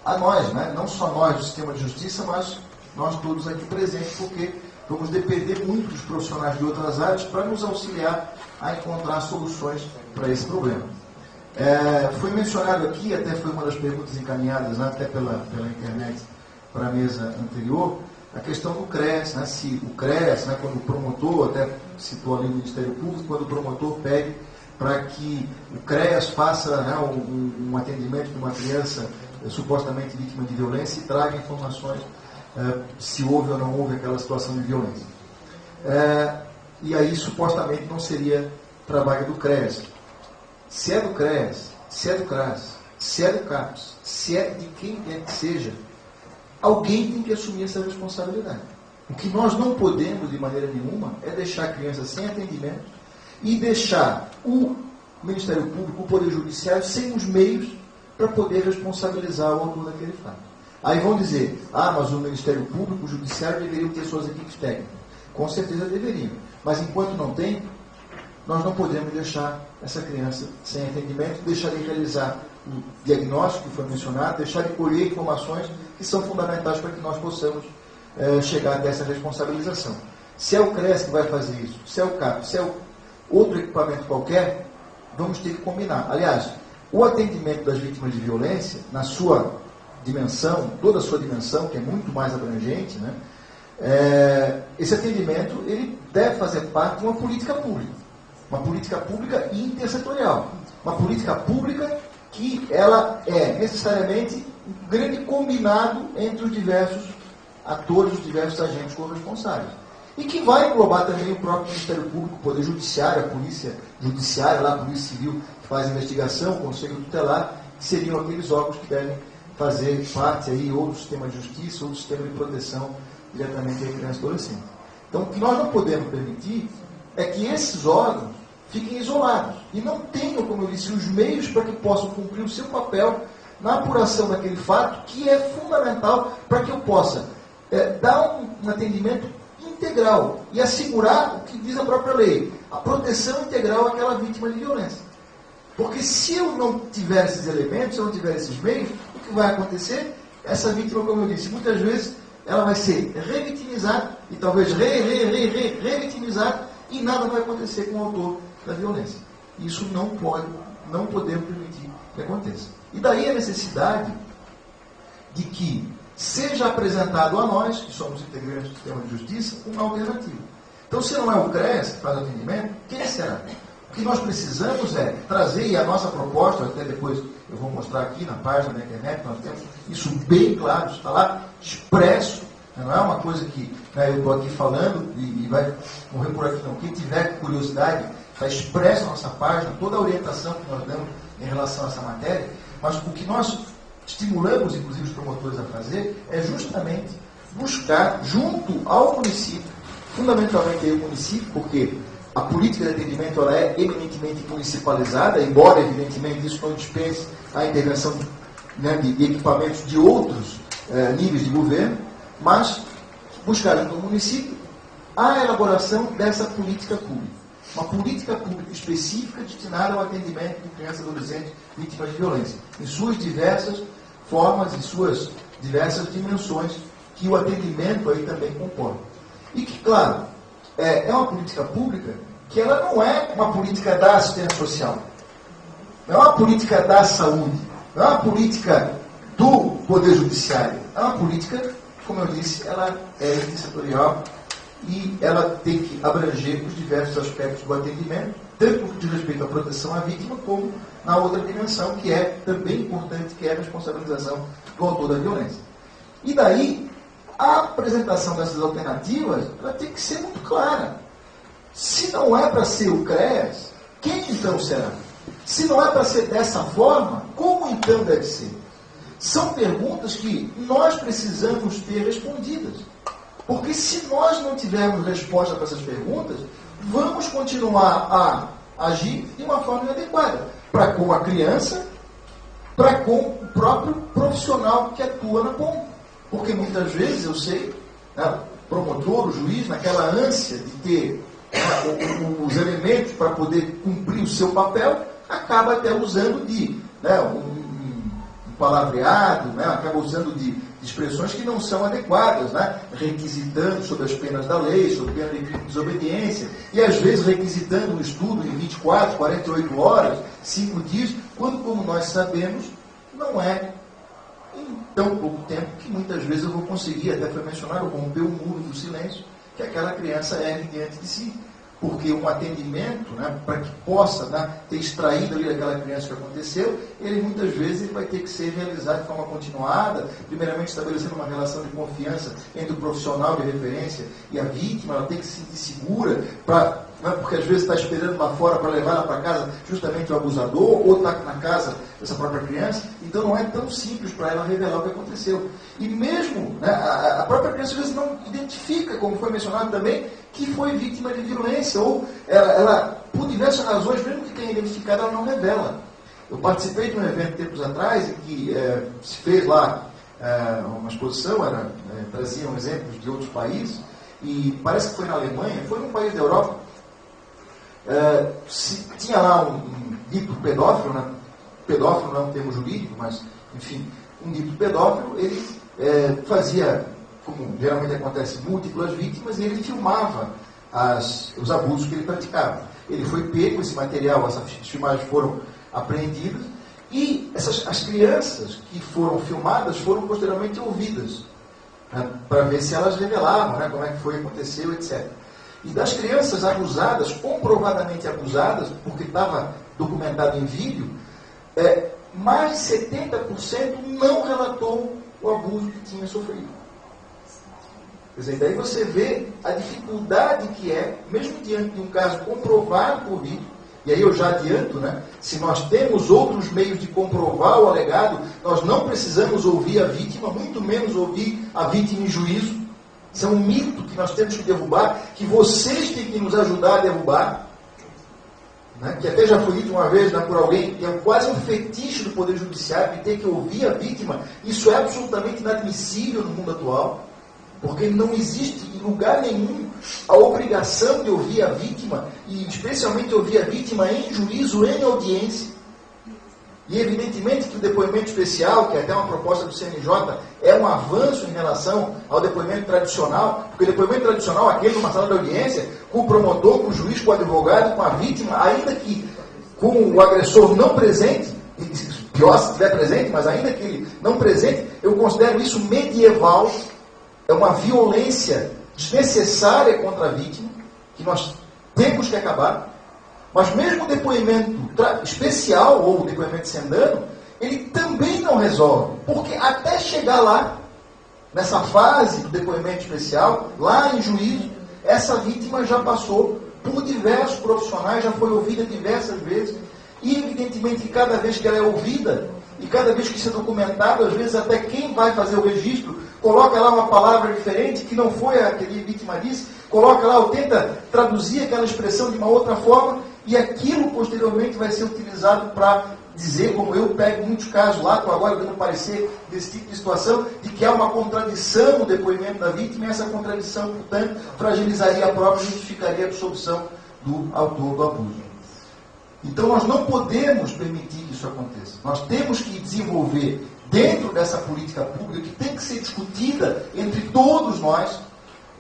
a nós, né? Não só nós do sistema de justiça, mas nós todos aqui presentes, porque vamos depender muito dos profissionais de outras áreas para nos auxiliar a encontrar soluções para esse problema. Foi mencionado aqui, até foi uma das perguntas encaminhadas, né, até pela internet para a mesa anterior, a questão do CREAS, né? Se o CREAS, né, quando o promotor, até citou ali o Ministério Público, quando o promotor pede para que o CREAS faça, né, um atendimento de uma criança supostamente vítima de violência e traga informações se houve ou não houve aquela situação de violência. E aí, supostamente, não seria trabalho do CREAS. Se é do CREAS, se é do CRAS, se é do CAPS, se é de quem quer que seja, alguém tem que assumir essa responsabilidade. O que nós não podemos, de maneira nenhuma, é deixar a criança sem atendimento e deixar o Ministério Público, o Poder Judiciário, sem os meios para poder responsabilizar o autor daquele fato. Aí vão dizer, mas o Ministério Público, o Judiciário deveriam ter suas equipes técnicas. Com certeza deveriam. Mas enquanto não tem, nós não podemos deixar essa criança sem atendimento, deixar de realizar o diagnóstico que foi mencionado, deixar de colher informações que são fundamentais para que nós possamos chegar a essa responsabilização. Se é o CRES que vai fazer isso, se é o CAP, se é outro equipamento qualquer, vamos ter que combinar. Aliás, o atendimento das vítimas de violência, na sua dimensão, toda a sua dimensão, que é muito mais abrangente, né? Esse atendimento ele deve fazer parte de uma política pública intersetorial, uma política pública que ela é necessariamente um grande combinado entre os diversos atores, os diversos agentes corresponsáveis. E que vai englobar também o próprio Ministério Público, o Poder Judiciário, a Polícia Judiciária, a Polícia Civil, que faz a investigação, o Conselho Tutelar, que seriam aqueles órgãos que devem fazer parte aí, ou do sistema de justiça, ou do sistema de proteção diretamente à criança e adolescente. Então, o que nós não podemos permitir é que esses órgãos fiquem isolados e não tenham, como eu disse, os meios para que possam cumprir o seu papel na apuração daquele fato, que é fundamental para que eu possa dar um atendimento integral e assegurar o que diz a própria lei, a proteção integral àquela vítima de violência. Porque se eu não tiver esses elementos, se eu não tiver esses meios, o que vai acontecer? Essa vítima, como eu disse, muitas vezes ela vai ser revitimizada e talvez revitimizada e nada vai acontecer com o autor da violência. Isso não podemos permitir que aconteça. E daí a necessidade de que seja apresentado a nós, que somos integrantes do sistema de justiça, uma alternativa. Então, se não é o CRES que faz atendimento, quem será? O que nós precisamos é trazer, e a nossa proposta, até depois eu vou mostrar aqui na página da internet, nós temos isso bem claro, isso está lá expresso, não é uma coisa que eu estou aqui falando e vai morrer por aqui, não. Quem tiver curiosidade, está expresso na nossa página, toda a orientação que nós damos em relação a essa matéria, mas o que nós estimulamos, inclusive, os promotores a fazer, é justamente buscar, junto ao município, fundamentalmente aí o município, porque a política de atendimento ela é eminentemente municipalizada, embora, evidentemente, isso não dispense a intervenção de equipamentos de outros níveis de governo, mas buscar junto ao município a elaboração dessa política pública. Uma política pública específica destinada ao atendimento de crianças e adolescentes vítimas de violência, em suas diversas formas, em suas diversas dimensões que o atendimento aí também comporta. E que, claro, é uma política pública que ela não é uma política da assistência social, não é uma política da saúde, não é uma política do Poder Judiciário, é uma política, como eu disse, ela é intersetorial e ela tem que abranger os diversos aspectos do atendimento, tanto no que diz respeito à proteção à vítima, como na outra dimensão, que é também importante, que é a responsabilização do autor da violência. E daí, a apresentação dessas alternativas, ela tem que ser muito clara. Se não é para ser o CRES, quem então será? Se não é para ser dessa forma, como então deve ser? São perguntas que nós precisamos ter respondidas. Porque se nós não tivermos resposta para essas perguntas, vamos continuar a agir de uma forma inadequada, para com a criança, para com o próprio profissional que atua na ponta. Porque muitas vezes, eu sei, o promotor, o juiz, naquela ânsia de ter os elementos para poder cumprir o seu papel, acaba até usando de um palavreado, acaba usando de expressões que não são adequadas, requisitando sobre as penas da lei, sobre pena de crime de desobediência, e às vezes requisitando um estudo em 24, 48 horas, 5 dias, quando, como nós sabemos, não é em tão pouco tempo que muitas vezes eu vou conseguir, até foi mencionado, romper o muro do silêncio que aquela criança ergue diante de si. Porque um atendimento, para que possa ter extraído ali daquela criança o que aconteceu, ele muitas vezes ele vai ter que ser realizado de forma continuada, primeiramente estabelecendo uma relação de confiança entre o profissional de referência e a vítima, ela tem que se sentir segura, porque às vezes está esperando lá fora para levar ela para casa justamente o abusador, ou está na casa dessa própria criança, então não é tão simples para ela revelar o que aconteceu. E mesmo a própria criança às vezes não identifica, como foi mencionado também, que foi vítima de violência, ou ela por diversas razões, mesmo que tenha identificado, ela não revela. Eu participei de um evento tempos atrás em que se fez lá uma exposição, traziam exemplos de outros países, e parece que foi na Alemanha, foi num país da Europa, tinha lá um dito pedófilo, né? Pedófilo não é um termo jurídico, mas, enfim, um dito pedófilo, ele fazia, como geralmente acontece, múltiplas vítimas, e ele filmava os abusos que ele praticava. Ele foi pego, esse material, essas filmagens foram apreendidas, e as crianças que foram filmadas foram posteriormente ouvidas, né, para ver se elas revelavam, né, como é que foi, aconteceu, etc. E das crianças abusadas, comprovadamente abusadas, porque estava documentado em vídeo, mais de 70% não relatou o abuso que tinha sofrido. Quer dizer, daí você vê a dificuldade que é, mesmo diante de um caso comprovado por vídeo, e aí eu já adianto, né, se nós temos outros meios de comprovar o alegado, nós não precisamos ouvir a vítima, muito menos ouvir a vítima em juízo. Isso é um mito que nós temos que derrubar, que vocês têm que nos ajudar a derrubar, né, que até já foi dito uma vez, né, por alguém, que é quase um fetiche do Poder Judiciário de ter que ouvir a vítima. Isso é absolutamente inadmissível no mundo atual. Porque não existe em lugar nenhum a obrigação de ouvir a vítima, e especialmente ouvir a vítima em juízo, em audiência. E evidentemente que o depoimento especial, que é até uma proposta do CNJ, é um avanço em relação ao depoimento tradicional, porque o depoimento tradicional, aquele numa sala de audiência, com o promotor, com o juiz, com o advogado, com a vítima, ainda que com o agressor não presente, pior se estiver presente, mas ainda que ele não presente, eu considero isso medieval. É uma violência desnecessária contra a vítima, que nós temos que acabar. Mas mesmo o depoimento especial, ou o depoimento sem dano, ele também não resolve. Porque até chegar lá, nessa fase do depoimento especial, lá em juízo, essa vítima já passou por diversos profissionais, já foi ouvida diversas vezes. E evidentemente que cada vez que ela é ouvida, e cada vez que isso é documentado, às vezes até quem vai fazer o registro coloca lá uma palavra diferente, que não foi a que a vítima disse, coloca lá ou tenta traduzir aquela expressão de uma outra forma, e aquilo posteriormente vai ser utilizado para dizer, como eu pego muitos casos lá, estou agora dando parecer desse tipo de situação, de que há uma contradição no depoimento da vítima, e essa contradição, portanto, fragilizaria a prova e justificaria a absolvição do autor do abuso. Então nós não podemos permitir que isso aconteça. Nós temos que desenvolver, dentro dessa política pública, que tem que ser discutida entre todos nós,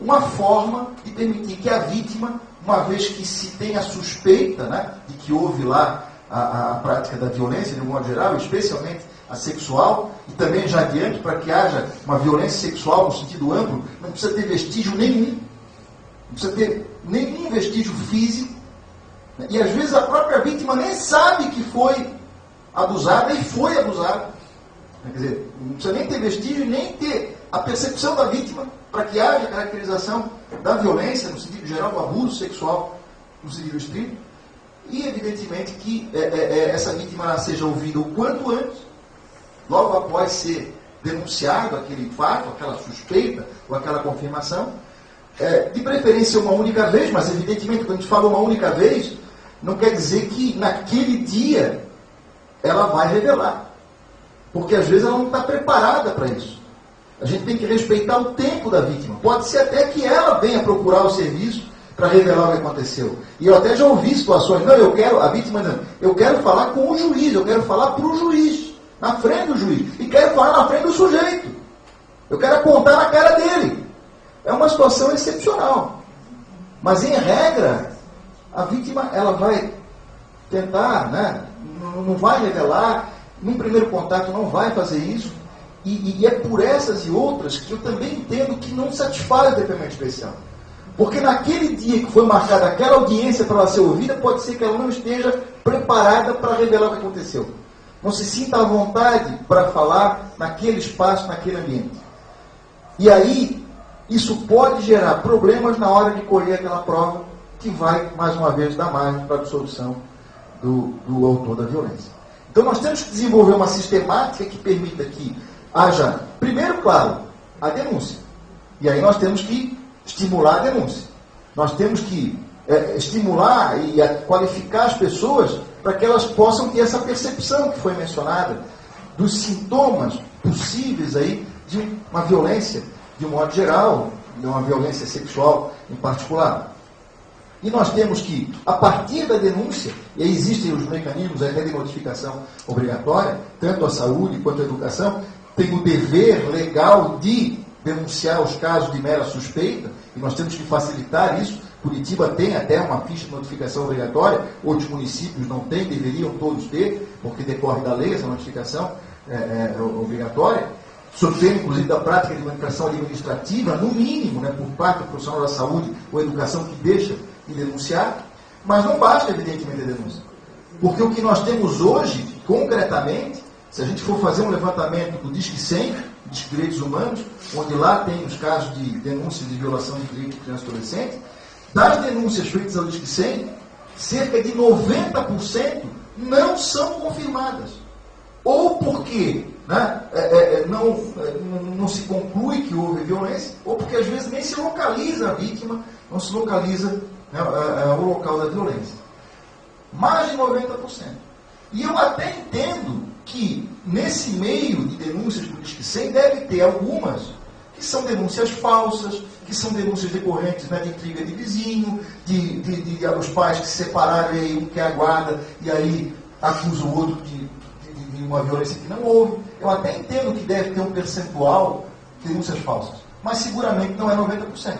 uma forma de permitir que a vítima, uma vez que se tenha suspeita, né, de que houve lá a prática da violência, de um modo geral, especialmente a sexual, e também já adianto, para que haja uma violência sexual no sentido amplo, não precisa ter vestígio nenhum, não precisa ter nenhum vestígio físico, e às vezes a própria vítima nem sabe que foi abusada e foi abusada. Quer dizer, não precisa nem ter vestígio, nem ter a percepção da vítima para que haja a caracterização da violência, no sentido geral, do abuso sexual, no sentido estrito. E, evidentemente, que essa vítima seja ouvida o quanto antes, logo após ser denunciado aquele fato, aquela suspeita ou aquela confirmação, de preferência uma única vez, mas, evidentemente, quando a gente fala uma única vez, não quer dizer que naquele dia ela vai revelar. Porque às vezes ela não está preparada para isso. A gente tem que respeitar o tempo da vítima. Pode ser até que ela venha procurar o serviço para revelar o que aconteceu. E eu até já ouvi situações, a vítima não, eu quero falar com o juiz, eu quero falar para o juiz, na frente do juiz, e quero falar na frente do sujeito. Eu quero apontar na cara dele. É uma situação excepcional. Mas em regra, a vítima ela vai tentar, né, não vai revelar, num primeiro contato não vai fazer isso, e é por essas e outras que eu também entendo que não satisfaz o depoimento especial. Porque naquele dia que foi marcada aquela audiência para ela ser ouvida, pode ser que ela não esteja preparada para revelar o que aconteceu. Não se sinta à vontade para falar naquele espaço, naquele ambiente. E aí, isso pode gerar problemas na hora de colher aquela prova que vai, mais uma vez, dar margem para a absolvição do autor da violência. Então nós temos que desenvolver uma sistemática que permita que haja, primeiro, claro, a denúncia. E aí nós temos que estimular a denúncia. Nós temos que estimular e qualificar as pessoas para que elas possam ter essa percepção que foi mencionada, dos sintomas possíveis aí de uma violência, de um modo geral, de uma violência sexual em particular. E nós temos que, a partir da denúncia, e aí existem os mecanismos até de notificação obrigatória, tanto a saúde quanto a educação, tem o dever legal de denunciar os casos de mera suspeita, e nós temos que facilitar isso. Curitiba tem até uma ficha de notificação obrigatória, outros municípios não têm, deveriam todos ter, porque decorre da lei essa notificação obrigatória, sob pena, inclusive, da prática de notificação administrativa, no mínimo, né, por parte do profissional da saúde ou educação que deixa de denunciar, mas não basta, evidentemente, a denúncia. Porque o que nós temos hoje, concretamente, se a gente for fazer um levantamento do Disque 100, Disque Direitos Humanos, onde lá tem os casos de denúncias de violação de direitos de criança e adolescente, das denúncias feitas ao Disque 100, cerca de 90% não são confirmadas. Ou porque, né, não se conclui que houve violência, ou porque às vezes nem se localiza a vítima, não se localiza, né, o local da violência. Mais de 90%. E eu até entendo que nesse meio de denúncias do Disque 100 deve ter algumas que são denúncias falsas, que são denúncias decorrentes, né, de intriga de vizinho, de os pais que se separaram e aí um quer a guarda e aí acusa o outro de uma violência que não houve. Eu até entendo que deve ter um percentual de denúncias falsas, mas seguramente não é 90%.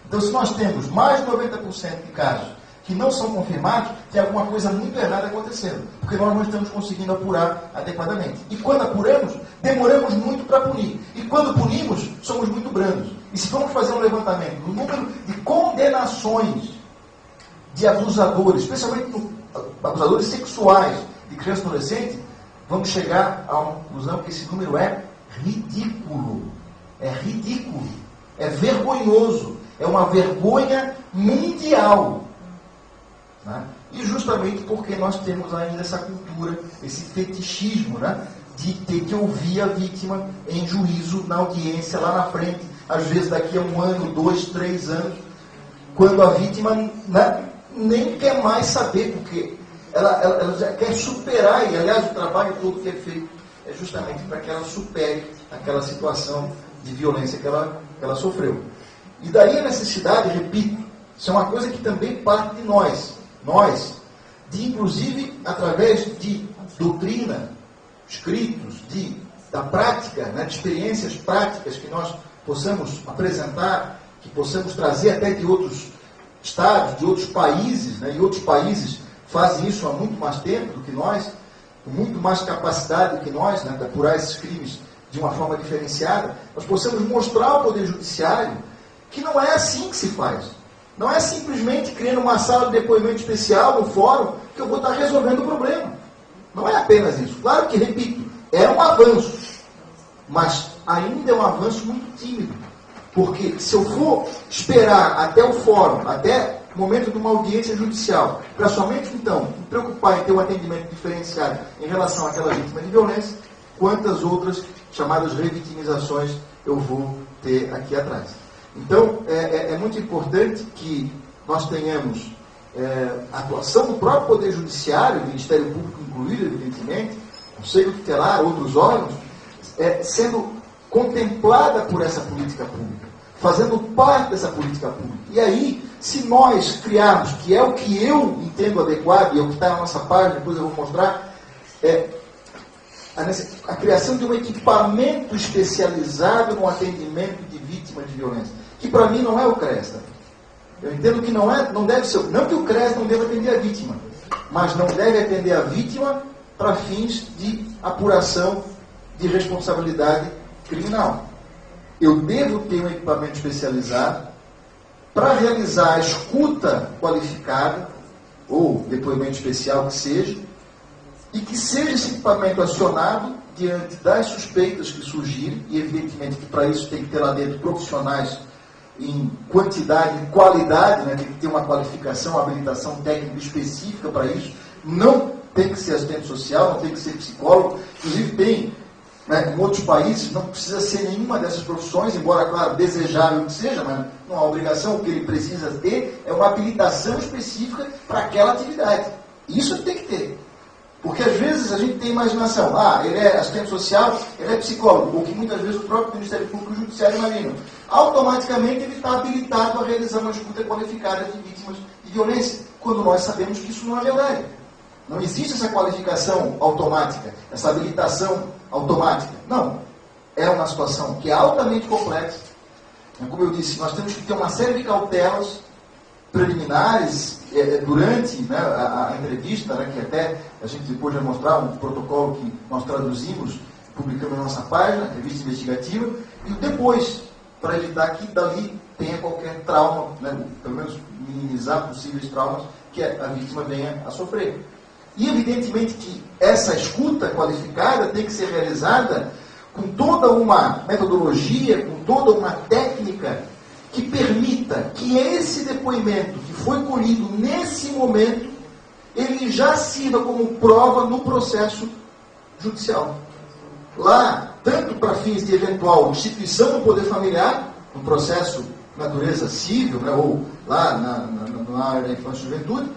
Então, se nós temos mais de 90% de casos que não são confirmados, tem alguma coisa muito errada acontecendo, porque nós não estamos conseguindo apurar adequadamente. E quando apuramos, demoramos muito para punir. E quando punimos, somos muito brandos. E se vamos fazer um levantamento do número de condenações de abusadores, especialmente abusadores sexuais de criança e adolescente, vamos chegar a uma conclusão que esse número é ridículo. É ridículo. É vergonhoso. É uma vergonha mundial. Né? E justamente porque nós temos ainda essa cultura, esse fetichismo, né, de ter que ouvir a vítima em juízo, na audiência, lá na frente, às vezes daqui a 1 ano, 2, 3 anos, quando a vítima, né, nem quer mais saber, porque ela já quer superar, e aliás o trabalho todo que é feito é justamente para que ela supere aquela situação de violência que ela sofreu. E daí a necessidade, repito, isso é uma coisa que também parte de nós, de inclusive através de doutrina, escritos, da prática, né, de experiências práticas que nós possamos apresentar, que possamos trazer até de outros estados, de outros países, né, e outros países fazem isso há muito mais tempo do que nós, com muito mais capacidade do que nós, né, de apurar esses crimes de uma forma diferenciada, nós possamos mostrar ao Poder Judiciário que não é assim que se faz. Não é simplesmente criando uma sala de depoimento especial no fórum que eu vou estar resolvendo o problema. Não é apenas isso. Claro que, repito, é um avanço, mas ainda é um avanço muito tímido. Porque se eu for esperar até o fórum, até o momento de uma audiência judicial, para somente então me preocupar em ter um atendimento diferenciado em relação àquela vítima de violência, quantas outras chamadas revitimizações eu vou ter aqui atrás. Então, é muito importante que nós tenhamos a atuação do próprio Poder Judiciário, o Ministério Público incluído, evidentemente, Conselho Tutelar, outros órgãos, sendo contemplada por essa política pública, fazendo parte dessa política pública. E aí, se nós criarmos, que é o que eu entendo adequado, e é o que está na nossa página, depois eu vou mostrar, a criação de um equipamento especializado no atendimento de vítimas de violência, que para mim não é o CRES. Eu entendo que não deve ser, não que o CRES não deva atender a vítima, mas não deve atender a vítima para fins de apuração de responsabilidade criminal. Eu devo ter um equipamento especializado para realizar a escuta qualificada, ou depoimento especial que seja, e que seja esse equipamento acionado diante das suspeitas que surgirem, e evidentemente que para isso tem que ter lá dentro profissionais em quantidade e qualidade, né, tem que ter uma qualificação, uma habilitação técnica específica para isso, não tem que ser assistente social, não tem que ser psicólogo, inclusive tem, né, em outros países, não precisa ser nenhuma dessas profissões, embora, claro, desejável que seja, mas não há obrigação, o que ele precisa ter é uma habilitação específica para aquela atividade. Isso tem que ter. Porque às vezes a gente tem imaginação, ele é assistente social, ele é psicólogo, ou que muitas vezes o próprio Ministério Público e o Judiciário imaginam. Automaticamente ele está habilitado a realizar uma escuta qualificada de vítimas de violência, quando nós sabemos que isso não é verdade. Não existe essa qualificação automática, essa habilitação automática. Não. É uma situação que é altamente complexa. Como eu disse, nós temos que ter uma série de cautelas preliminares durante a entrevista, que até a gente depois vai mostrar um protocolo que nós traduzimos, publicamos na nossa página, revista investigativa, e depois, para evitar que dali tenha qualquer trauma, pelo menos minimizar possíveis traumas que a vítima venha a sofrer. E evidentemente que essa escuta qualificada tem que ser realizada com toda uma metodologia, com toda uma técnica que permita que esse depoimento que foi colhido nesse momento, ele já sirva como prova no processo judicial. Lá, tanto para fins de eventual instituição do poder familiar, no processo de natureza civil, ou lá na área da infância e juventude,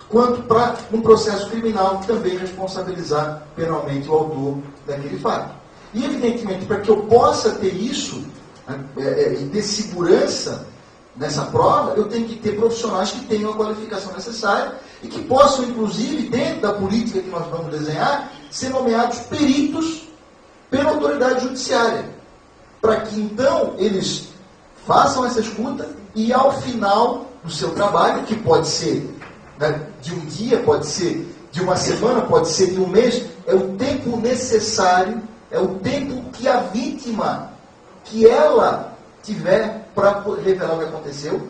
quanto para um processo criminal também responsabilizar penalmente o autor daquele fato. E, evidentemente, para que eu possa ter isso, e ter segurança nessa prova, eu tenho que ter profissionais que tenham a qualificação necessária e que possam, inclusive, dentro da política que nós vamos desenhar, ser nomeados peritos pela autoridade judiciária, para que, então, eles façam essa escuta e, ao final do seu trabalho, que pode ser de um dia, pode ser de uma semana, pode ser de um mês, é o tempo necessário, é o tempo que a vítima, que ela tiver para revelar o que aconteceu.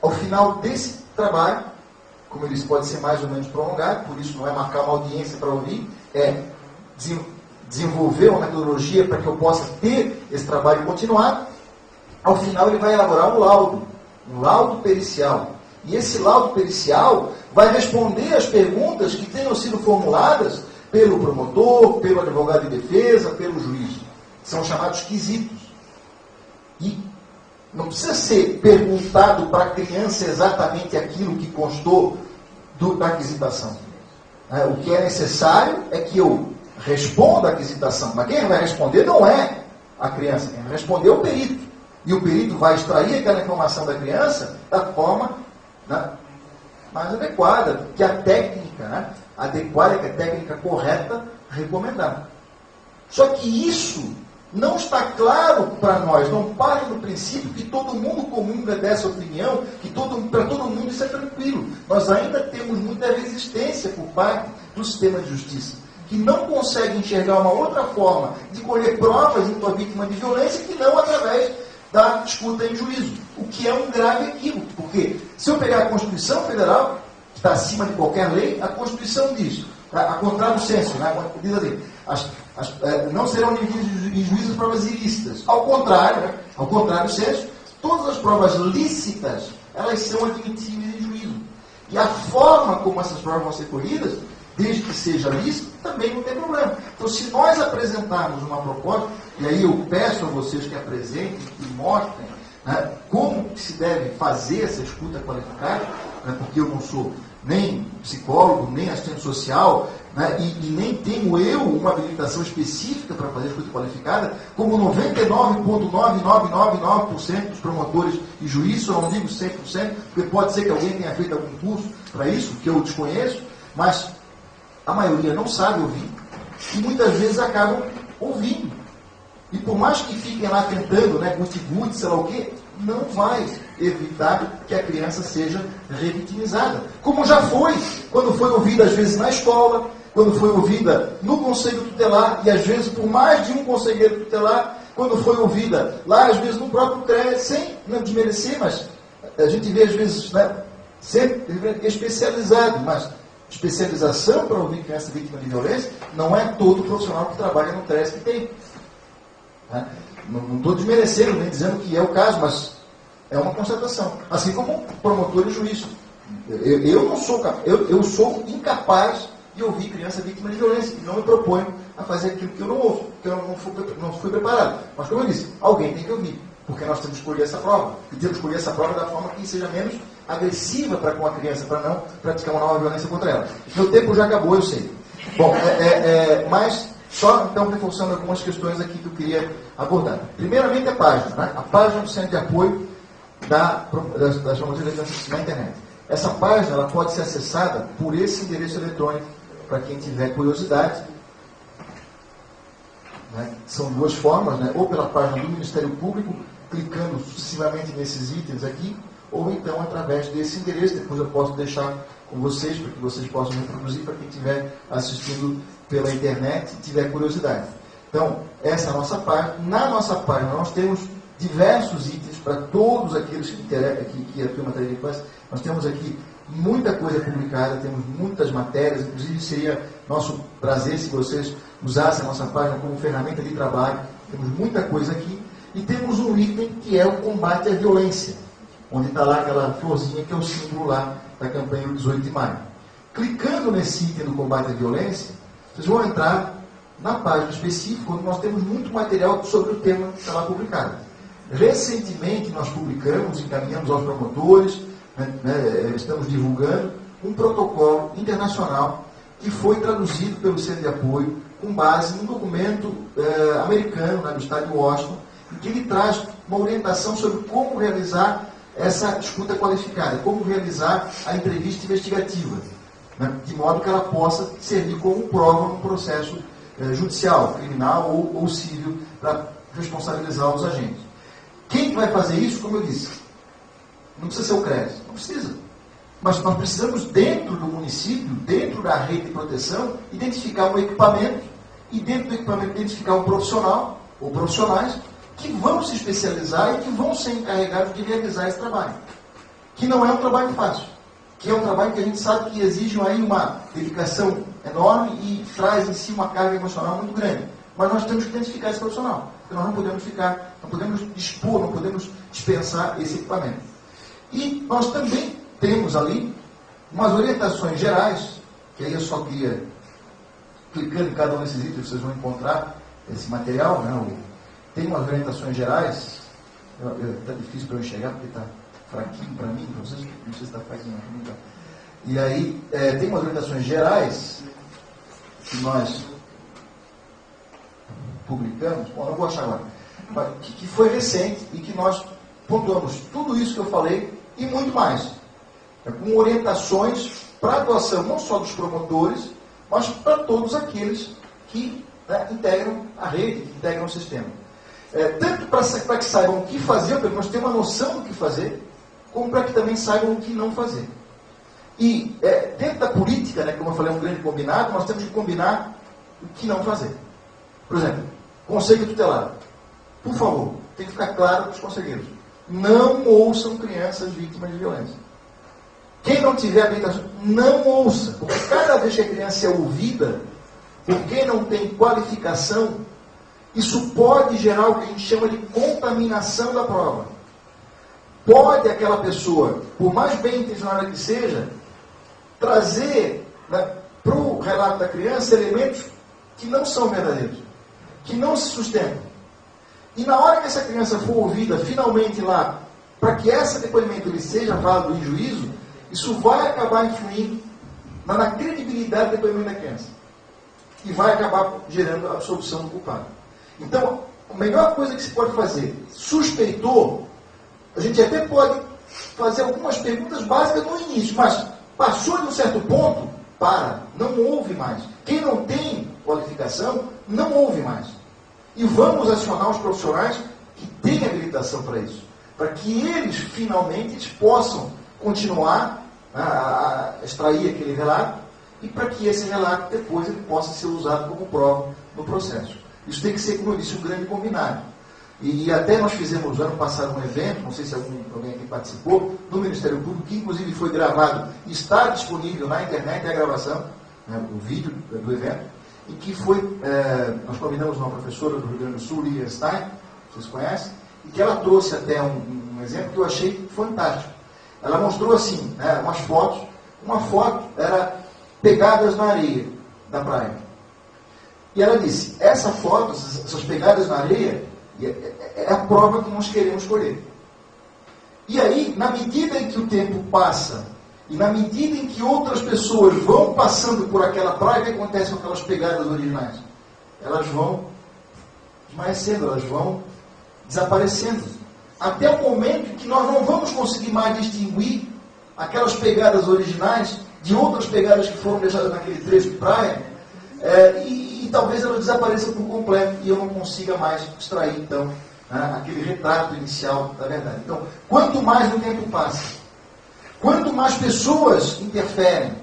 Ao final desse trabalho, como eu disse, pode ser mais ou menos prolongado, por isso não é marcar uma audiência para ouvir, é desenvolver uma metodologia para que eu possa ter esse trabalho continuado. Ao final ele vai elaborar um laudo pericial. E esse laudo pericial vai responder às perguntas que tenham sido formuladas pelo promotor, pelo advogado de defesa, pelo juiz. São chamados quesitos. E não precisa ser perguntado para a criança exatamente aquilo que constou da aquisitação. O que é necessário é que eu responda a aquisitação. Mas quem vai responder não é a criança, quem vai responder é o perito. E o perito vai extrair aquela informação da criança da forma mais adequada, que a técnica adequada, que a técnica correta recomendar. Só que isso não está claro para nós, não parte do princípio que todo mundo comunga dessa opinião, que para todo mundo isso é tranquilo. Nós ainda temos muita resistência por parte do sistema de justiça, que não consegue enxergar uma outra forma de colher provas junto à vítima de violência que não através da escuta em juízo, o que é um grave equívoco, porque se eu pegar a Constituição Federal, que está acima de qualquer lei, a Constituição diz, a contrário do senso, diz assim, não serão divididas em juízo as provas ilícitas. Ao contrário do senso, todas as provas lícitas, elas são admitíveis em juízo. E a forma como essas provas vão ser colhidas, desde que seja lícito, também não tem problema. Então, se nós apresentarmos uma proposta, e aí eu peço a vocês que apresentem, que mostrem como que se deve fazer essa escuta qualificada, porque eu não sou nem psicólogo, nem assistente social, e nem tenho eu uma habilitação específica para fazer escuta qualificada, como 99,9999% dos promotores e juízes, eu não digo 100%, porque pode ser que alguém tenha feito algum curso para isso, que eu desconheço, mas a maioria não sabe ouvir, e muitas vezes acabam ouvindo. E por mais que fiquem lá tentando, guti-guti, sei lá o quê, não vai evitar que a criança seja revitimizada. Como já foi, quando foi ouvida às vezes na escola, quando foi ouvida no conselho tutelar, e às vezes por mais de um conselheiro tutelar, quando foi ouvida lá, às vezes no próprio CREA, sem desmerecer, mas a gente vê às vezes, sempre especializado, mas especialização para ouvir criança vítima de violência não é todo profissional que trabalha no CRES que tem. Não estou desmerecendo, nem dizendo que é o caso, mas é uma constatação. Assim como promotor e juiz. Eu sou incapaz de ouvir criança vítima de violência e não me proponho a fazer aquilo que eu não ouço, porque eu não fui preparado. Mas, como eu disse, alguém tem que ouvir, porque nós temos que escolher essa prova. E temos que escolher essa prova da forma que seja menos agressiva para com a criança, para não praticar uma nova violência contra ela. Meu tempo já acabou, eu sei. Bom, mas só então reforçando algumas questões aqui que eu queria abordar. Primeiramente a página, né? A página do Centro de Apoio das Promoções na internet. Essa página ela pode ser acessada por esse endereço eletrônico, para quem tiver curiosidade. Né? São duas formas, né? Ou pela página do Ministério Público, clicando sucessivamente nesses itens aqui, ou então através desse endereço. Depois eu posso deixar com vocês, para que vocês possam reproduzir para quem estiver assistindo pela internet e tiver curiosidade. Então, essa é a nossa página. Na nossa página nós temos diversos itens para todos aqueles que a turma está faz. Nós temos aqui muita coisa publicada, temos muitas matérias, inclusive seria nosso prazer se vocês usassem a nossa página como ferramenta de trabalho. Temos muita coisa aqui. E temos um item que é o combate à violência, onde está lá aquela florzinha que é o símbolo lá da campanha do 18 de maio. Clicando nesse item do combate à violência, vocês vão entrar na página específica, onde nós temos muito material sobre o tema que está lá publicado. Recentemente nós publicamos, encaminhamos aos promotores, estamos divulgando um protocolo internacional que foi traduzido pelo Centro de Apoio com base num documento americano, do estado de Washington, em que ele traz uma orientação sobre como realizar essa escuta qualificada, como realizar a entrevista investigativa, né, de modo que ela possa servir como prova num processo judicial, criminal ou civil, para responsabilizar os agentes. Quem vai fazer isso, como eu disse, não precisa ser o CREAS, não precisa. Mas nós precisamos, dentro do município, dentro da rede de proteção, identificar um equipamento, e dentro do equipamento identificar um profissional, ou profissionais, que vão se especializar e que vão ser encarregados de realizar esse trabalho. Que não é um trabalho fácil. Que é um trabalho que a gente sabe que exige aí uma dedicação enorme e traz em si uma carga emocional muito grande. Mas nós temos que identificar esse profissional. Porque nós não podemos dispor, não podemos dispensar esse equipamento. E nós também temos ali umas orientações gerais, que aí eu só queria, clicando em cada um desses itens, vocês vão encontrar esse material, né? Tem umas orientações gerais, está difícil para eu enxergar, porque está fraquinho para mim, não sei se está fraquinho. Então. E aí, tem umas orientações gerais que nós publicamos, bom, não vou achar agora, mas que foi recente e que nós pontuamos tudo isso que eu falei e muito mais. Com orientações para a atuação não só dos promotores, mas para todos aqueles que integram a rede, que integram o sistema. Tanto para que saibam o que fazer, para que nós tenhamos uma noção do que fazer, como para que também saibam o que não fazer. E dentro da política, como eu falei, é um grande combinado, nós temos que combinar o que não fazer. Por exemplo, conselho tutelar. Por favor, tem que ficar claro para os conselheiros. Não ouçam crianças vítimas de violência. Quem não tiver habilitação, não ouça. Porque cada vez que a criança é ouvida, por quem não tem qualificação, isso pode gerar o que a gente chama de contaminação da prova. Pode aquela pessoa, por mais bem intencionada que seja, trazer para o relato da criança elementos que não são verdadeiros, que não se sustentam. E na hora que essa criança for ouvida finalmente lá, para que esse depoimento ele seja válido em juízo, isso vai acabar influindo na credibilidade do depoimento da criança. E vai acabar gerando a absolução do culpado. Então, a melhor coisa que se pode fazer, suspeitou, a gente até pode fazer algumas perguntas básicas no início, mas passou de um certo ponto, não ouve mais. Quem não tem qualificação, não ouve mais. E vamos acionar os profissionais que têm habilitação para isso, para que eles, finalmente, possam continuar a extrair aquele relato e para que esse relato, depois, ele possa ser usado como prova no processo. Isso tem que ser, como eu disse, um grande combinado. E até nós fizemos, ano passado, um evento, não sei se alguém aqui participou, no Ministério Público, que inclusive foi gravado, está disponível na internet a gravação, o vídeo do evento, e que foi, nós convidamos uma professora do Rio Grande do Sul, Lilian Stein, vocês conhecem, e que ela trouxe até um exemplo que eu achei fantástico. Ela mostrou assim, umas fotos, uma foto era pegadas na areia da praia. E ela disse, essa foto, essas pegadas na areia, é a prova que nós queremos colher. E aí, na medida em que o tempo passa E na medida em que outras pessoas vão passando por aquela praia, o que acontece com aquelas pegadas originais? Elas vão esmaecendo, elas vão desaparecendo. Até o momento em que nós não vamos conseguir mais distinguir aquelas pegadas originais de outras pegadas que foram deixadas naquele trecho de praia, e talvez elas desapareçam por completo e eu não consiga mais extrair, então, aquele retrato inicial da verdade. Então, quanto mais o tempo passa, quanto mais pessoas interferem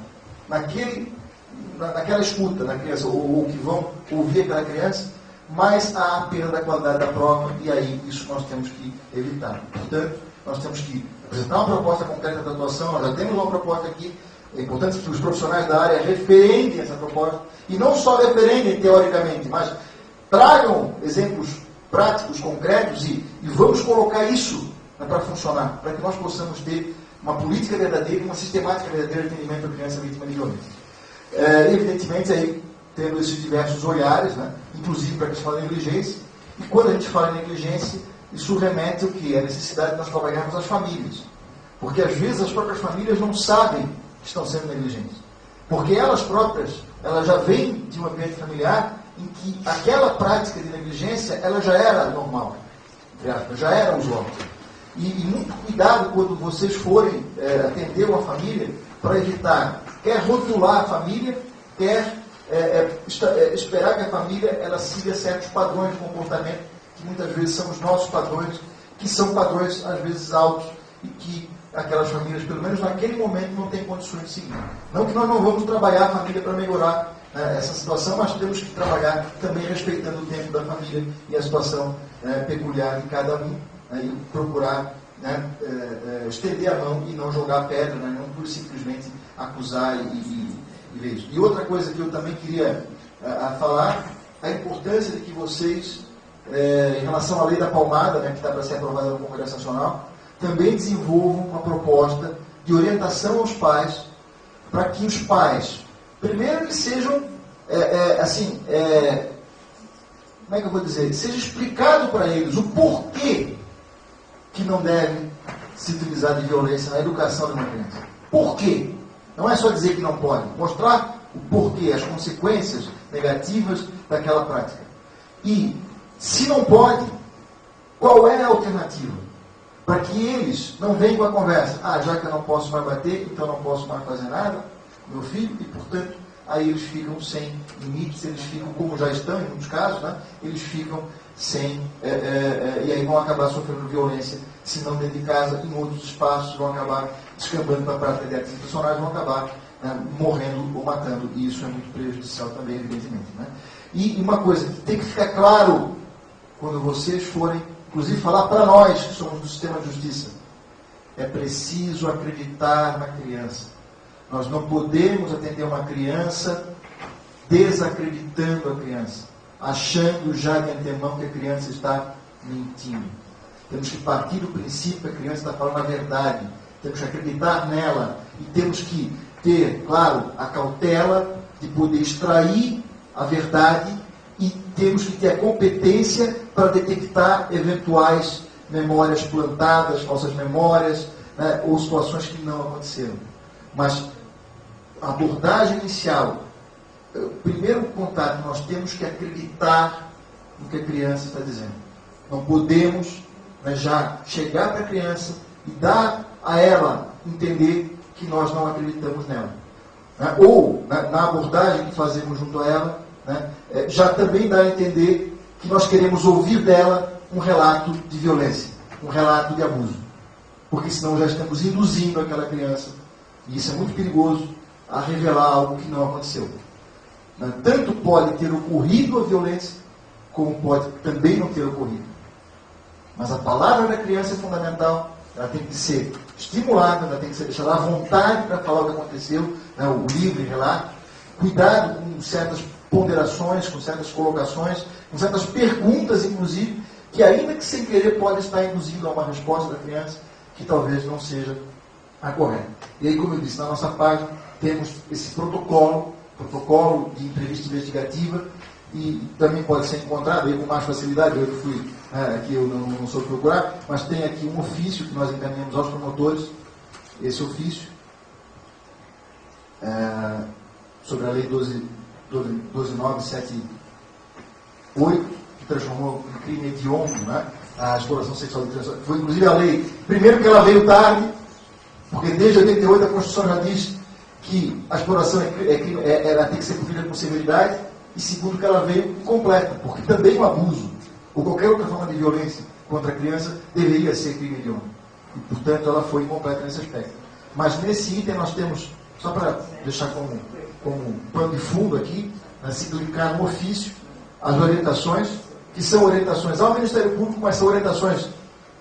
naquela escuta da criança, ou que vão ouvir aquela criança, mais há a perda da qualidade da prova, e aí isso nós temos que evitar. Portanto, nós temos que apresentar uma proposta concreta de atuação, nós já temos uma proposta aqui, é importante que os profissionais da área referendem essa proposta, e não só referendem teoricamente, mas tragam exemplos práticos, concretos, e vamos colocar isso para funcionar, para que nós possamos ter uma política verdadeira, uma sistemática verdadeira de atendimento à criança vítima de violência. Evidentemente, aí, tendo esses diversos olhares, né, inclusive para que se fale em negligência, e quando a gente fala em negligência, isso remete ao que? A necessidade de nós trabalharmos as famílias. Porque às vezes as próprias famílias não sabem que estão sendo negligentes. Porque elas próprias, elas já vêm de um ambiente familiar em que aquela prática de negligência, ela já era normal, já era usual. E muito cuidado quando vocês forem atender uma família, para evitar, quer rotular a família, quer esperar que a família ela siga certos padrões de comportamento, que muitas vezes são os nossos padrões, que são padrões às vezes altos, e que aquelas famílias, pelo menos naquele momento, não têm condições de seguir. Não que nós não vamos trabalhar a família para melhorar essa situação, mas temos que trabalhar também respeitando o tempo da família e a situação peculiar de cada um, e procurar estender a mão e não jogar pedra, não por simplesmente acusar e ver isso. E outra coisa que eu também queria falar, a importância de que vocês, em relação à lei da palmada, que está para ser aprovada no Congresso Nacional, também desenvolvam uma proposta de orientação aos pais, para que os pais, primeiro, que sejam, como é que eu vou dizer? Seja explicado para eles o porquê que não deve se utilizar de violência na educação de uma criança. Por quê? Não é só dizer que não pode, mostrar o porquê, as consequências negativas daquela prática. E, se não pode, qual é a alternativa? Para que eles não venham com a conversa, já que eu não posso mais bater, então não posso mais fazer nada com meu filho, e, portanto, aí eles ficam sem limites, eles ficam, como já estão em muitos casos, eles ficam sem, e aí vão acabar sofrendo violência, se não dentro de casa, em outros espaços, vão acabar descambando para a prática de atos institucionais, vão acabar morrendo ou matando, e isso é muito prejudicial também, evidentemente. E uma coisa, tem que ficar claro, quando vocês forem, inclusive falar para nós, que somos do sistema de justiça, é preciso acreditar na criança. Nós não podemos atender uma criança desacreditando a criança, achando já de antemão que a criança está mentindo. Temos que partir do princípio que a criança está falando a verdade. Temos que acreditar nela e temos que ter, claro, a cautela de poder extrair a verdade e temos que ter a competência para detectar eventuais memórias plantadas, falsas memórias, ou situações que não aconteceram. Mas a abordagem inicial, o primeiro contato, nós temos que acreditar no que a criança está dizendo. Não podemos já chegar para a criança e dar a ela entender que nós não acreditamos nela. Ou, na abordagem que fazemos junto a ela, já também dá a entender que nós queremos ouvir dela um relato de violência, um relato de abuso. Porque senão já estamos induzindo aquela criança, e isso é muito perigoso, a revelar algo que não aconteceu. Tanto pode ter ocorrido a violência, como pode também não ter ocorrido. Mas a palavra da criança é fundamental, ela tem que ser estimulada, ela tem que ser deixada à vontade para falar o que aconteceu, o livre relato. Cuidado com certas ponderações, com certas colocações, com certas perguntas, inclusive, que ainda que sem querer pode estar induzindo a uma resposta da criança que talvez não seja a correta. E aí, como eu disse, na nossa página temos esse protocolo de entrevista investigativa, e também pode ser encontrado aí com mais facilidade. Eu fui aqui, eu não soube procurar, mas tem aqui um ofício que nós encaminhamos aos promotores. Esse ofício sobre a Lei 12.978, que transformou em crime hediondo, né, a exploração sexual de crianças. Foi inclusive a lei, primeiro que ela veio tarde, porque desde 88 a Constituição já diz que a exploração ela tem que ser cumprida com severidade, e segundo que ela veio incompleta, porque também o abuso, ou qualquer outra forma de violência contra a criança, deveria ser crime hediondo. E, portanto, ela foi incompleta nesse aspecto. Mas nesse item nós temos, só para deixar como pano de fundo aqui, né, se publicar no ofício as orientações, que são orientações ao Ministério Público, mas são orientações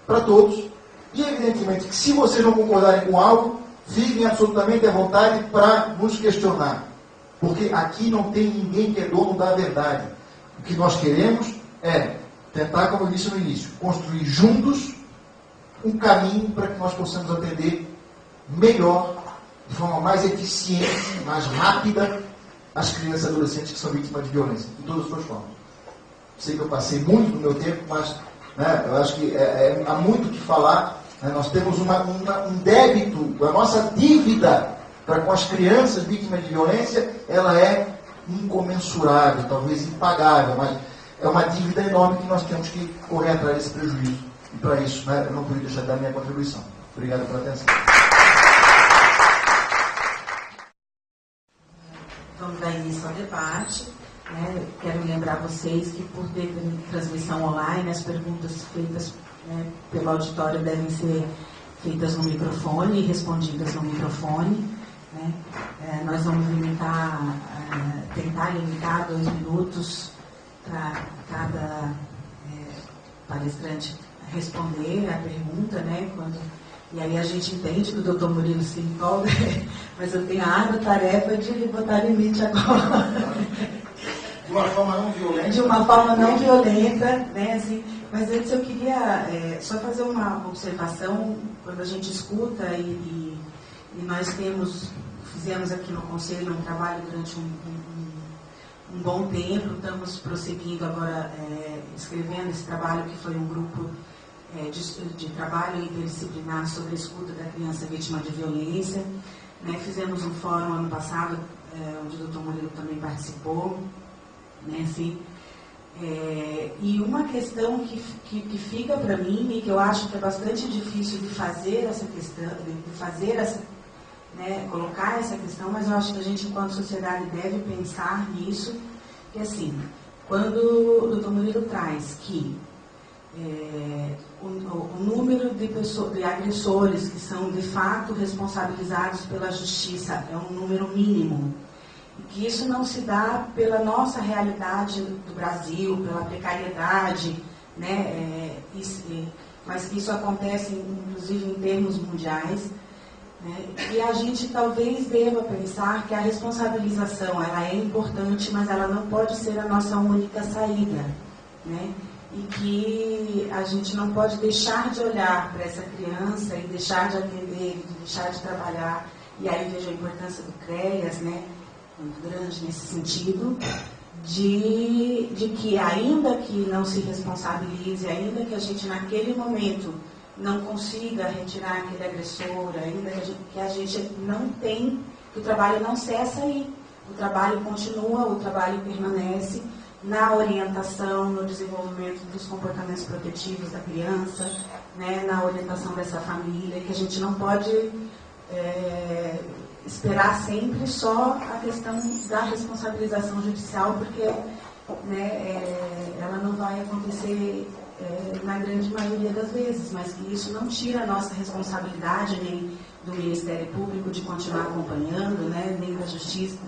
para todos, e evidentemente que se vocês não concordarem com algo, fiquem absolutamente à vontade para nos questionar, porque aqui não tem ninguém que é dono da verdade. O que nós queremos é tentar, como eu disse no início, construir juntos um caminho para que nós possamos atender melhor, de forma mais eficiente, mais rápida, as crianças e adolescentes que são vítimas de violência, de todas as suas formas. Sei que eu passei muito do meu tempo, mas né, eu acho que há muito o que falar. Né, nós temos um débito, a nossa dívida para com as crianças vítimas de violência, ela é incomensurável, talvez impagável, mas é uma dívida enorme que nós temos que correr atrás desse prejuízo. E para isso, né, eu não podia deixar de dar a minha contribuição. Obrigado pela atenção. Vamos dar início ao debate. Né? Quero lembrar vocês que, por ter transmissão online, as perguntas feitas pelo auditório devem ser feitas no microfone e respondidas no microfone. Né? Nós vamos tentar limitar 2 minutos para cada palestrante responder a pergunta, né? E aí a gente entende que o doutor Murilo se empolga, mas eu tenho a árdua tarefa de lhe botar limite agora. De uma forma não violenta. De uma forma não violenta, né? Assim, mas antes eu queria só fazer uma observação. Quando a gente escuta e nós fizemos aqui no Conselho um trabalho durante um bom tempo, estamos prosseguindo agora escrevendo esse trabalho, que foi um grupo de trabalho interdisciplinar sobre a escuta da criança vítima de violência. Né? Fizemos um fórum ano passado, onde o doutor Murilo também participou. Né? Assim, e uma questão que fica para mim, e que eu acho que é bastante difícil de fazer essa questão, colocar essa questão, mas eu acho que a gente, enquanto sociedade, deve pensar nisso, que assim, quando o doutor Murilo traz que o número de agressores que são de fato responsabilizados pela justiça é um número mínimo, e que isso não se dá pela nossa realidade do Brasil, pela precariedade, né, mas que isso acontece inclusive em termos mundiais. E a gente talvez deva pensar que a responsabilização ela é importante, mas ela não pode ser a nossa única saída, né? E que a gente não pode deixar de olhar para essa criança e deixar de atender, de deixar de trabalhar. E aí vejo a importância do CREAS, né? Muito grande nesse sentido, de que ainda que não se responsabilize, ainda que a gente naquele momento não consiga retirar aquele agressor, ainda que a gente não tem, que o trabalho não cessa aí. O trabalho continua, o trabalho permanece na orientação, no desenvolvimento dos comportamentos protetivos da criança, né, na orientação dessa família, que a gente não pode esperar sempre só a questão da responsabilização judicial, porque ela não vai acontecer na grande maioria das vezes, mas que isso não tira a nossa responsabilidade, nem do Ministério Público de continuar acompanhando, né, nem da Justiça,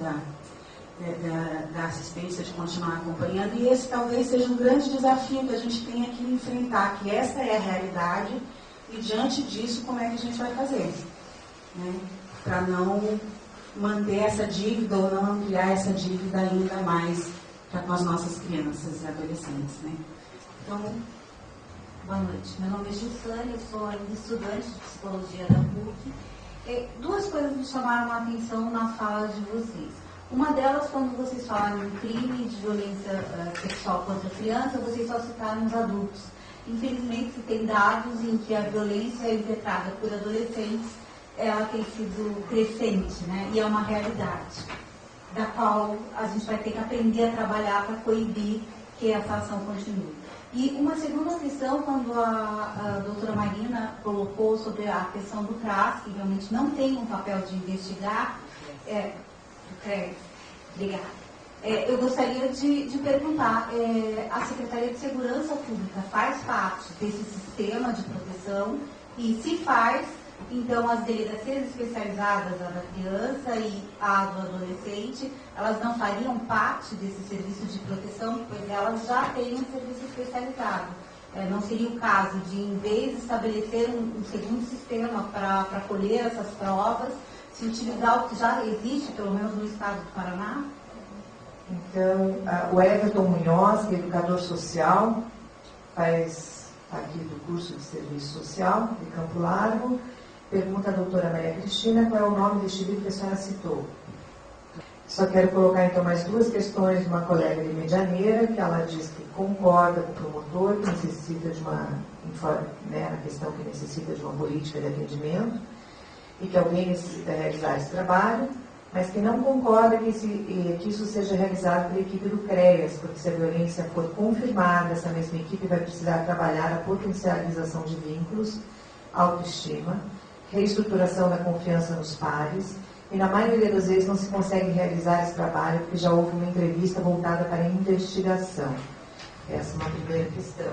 da assistência de continuar acompanhando. E esse talvez seja um grande desafio que a gente tenha que enfrentar, que essa é a realidade, e diante disso, como é que a gente vai fazer? Né, para não manter essa dívida ou não ampliar essa dívida ainda mais para com as nossas crianças e adolescentes. Né? Então, boa noite. Meu nome é Jussane, eu sou ainda estudante de psicologia da PUC. 2 coisas me chamaram a atenção na fala de vocês. Uma delas, quando vocês falaram em crime de violência sexual contra a criança, vocês só citaram os adultos. Infelizmente, se tem dados em que a violência é impetrada por adolescentes, ela tem sido crescente, né? E é uma realidade da qual a gente vai ter que aprender a trabalhar para coibir que essa ação continue. E uma segunda questão, quando a doutora Marina colocou sobre a questão do CRAS, que realmente não tem um papel de investigar, obrigada. Eu gostaria de perguntar, a Secretaria de Segurança Pública faz parte desse sistema de proteção? E se faz, então as delegacias especializadas da criança e a do adolescente, elas não fariam parte desse serviço de proteção, pois elas já têm um serviço especializado. Não seria o caso de, em vez de estabelecer um segundo sistema para colher essas provas, se utilizar o que já existe, pelo menos no estado do Paraná? Então, o Everton Munhoz, que é educador social, faz aqui do curso de serviço social de Campo Largo, pergunta à doutora Maria Cristina qual é o nome deste livro que a senhora citou. Só quero colocar então mais duas questões de uma colega de Medianeira, que ela diz que concorda com o promotor, que necessita de uma, na questão que necessita de uma política de atendimento, e que alguém necessita realizar esse trabalho, mas que não concorda que isso seja realizado pela equipe do CREAS, porque se a violência for confirmada, essa mesma equipe vai precisar trabalhar a potencialização de vínculos, autoestima, reestruturação da confiança nos pares, e na maioria das vezes não se consegue realizar esse trabalho porque já houve uma entrevista voltada para a investigação. Essa é uma primeira questão.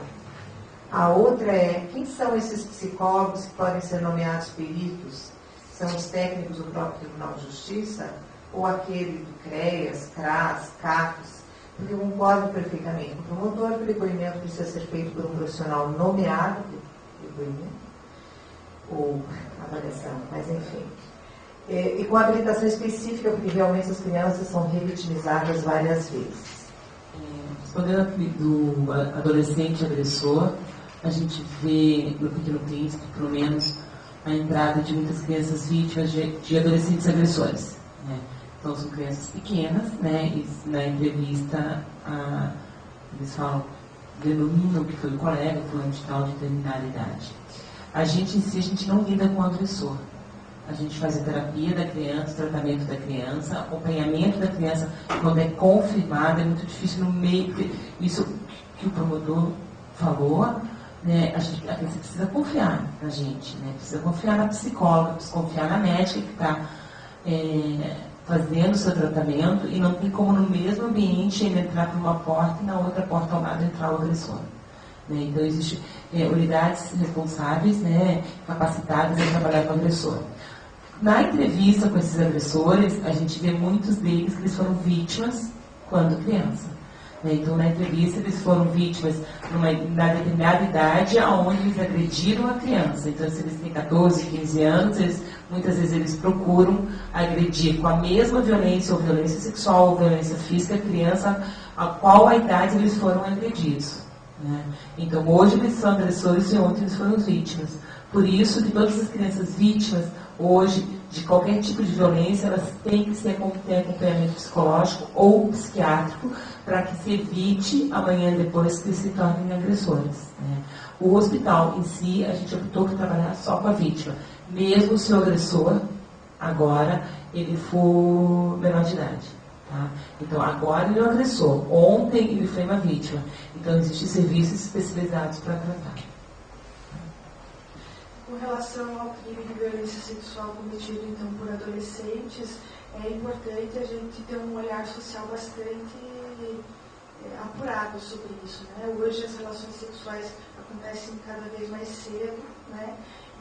A outra é, quem são esses psicólogos que podem ser nomeados peritos? São os técnicos do próprio Tribunal de Justiça ou aquele do CREAS, CRAS, CAPES? Porque eu concordo perfeitamente com o promotor que o depoimento precisa ser feito por um profissional nomeado, depoimento, ou avaliação, mas enfim. E com habilitação específica, porque realmente as crianças são revitimizadas várias vezes. Respondendo do adolescente agressor, a gente vê no Pequeno Príncipe, pelo menos, a entrada de muitas crianças vítimas de adolescentes agressores. Né? Então, são crianças pequenas, né? E na entrevista, eles falam, denominam que foi o colega, fulano de tal, de determinada idade. A gente, em si, a gente não lida com o agressor. A gente faz a terapia da criança, o tratamento da criança, acompanhamento da criança, quando é confirmado, é muito difícil no meio, porque isso que o promotor falou, né, a criança precisa confiar na gente, né, precisa confiar na psicóloga, precisa confiar na médica que está fazendo o seu tratamento, e não tem como no mesmo ambiente ele entrar por uma porta e na outra porta ao lado entrar o agressor. Né, então, existem unidades responsáveis, né, capacitadas a trabalhar com o agressor. Na entrevista com esses agressores, a gente vê muitos deles que eles foram vítimas quando criança. Né? Então, na entrevista, eles foram vítimas na determinada idade, onde eles agrediram a criança. Então, se eles têm 14, 15 anos, muitas vezes eles procuram agredir com a mesma violência, ou violência sexual, ou violência física, a criança a qual a idade eles foram agredidos. Né? Então, hoje eles são agressores e ontem eles foram vítimas. Por isso que todas as crianças vítimas, hoje, de qualquer tipo de violência, elas têm que ter acompanhamento psicológico ou psiquiátrico para que se evite amanhã depois que se tornem agressores. Né? O hospital em si, a gente optou por trabalhar só com a vítima. Mesmo se o agressor, agora, ele for menor de idade. Tá? Então, agora ele é um agressor. Ontem ele foi uma vítima. Então, existem serviços especializados para tratar. Com relação ao crime de violência sexual cometido, então, por adolescentes, é importante a gente ter um olhar social bastante apurado sobre isso. Né? Hoje, as relações sexuais acontecem cada vez mais cedo, né?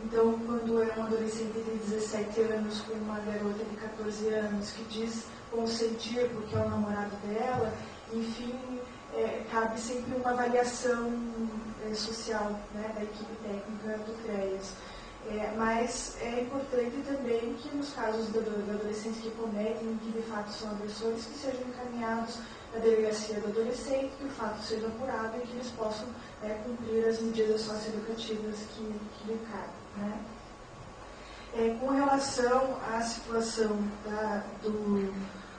Então, quando é um adolescente de 17 anos com uma garota de 14 anos que diz consentir porque é o namorado dela, enfim, cabe sempre uma avaliação social, né, da equipe técnica do CREAS. Mas é importante também que nos casos de adolescentes que cometem, que de fato são agressores, que sejam encaminhados na delegacia do adolescente, que o fato seja apurado e que eles possam cumprir as medidas socioeducativas que lhe cabem. Né? Com relação à situação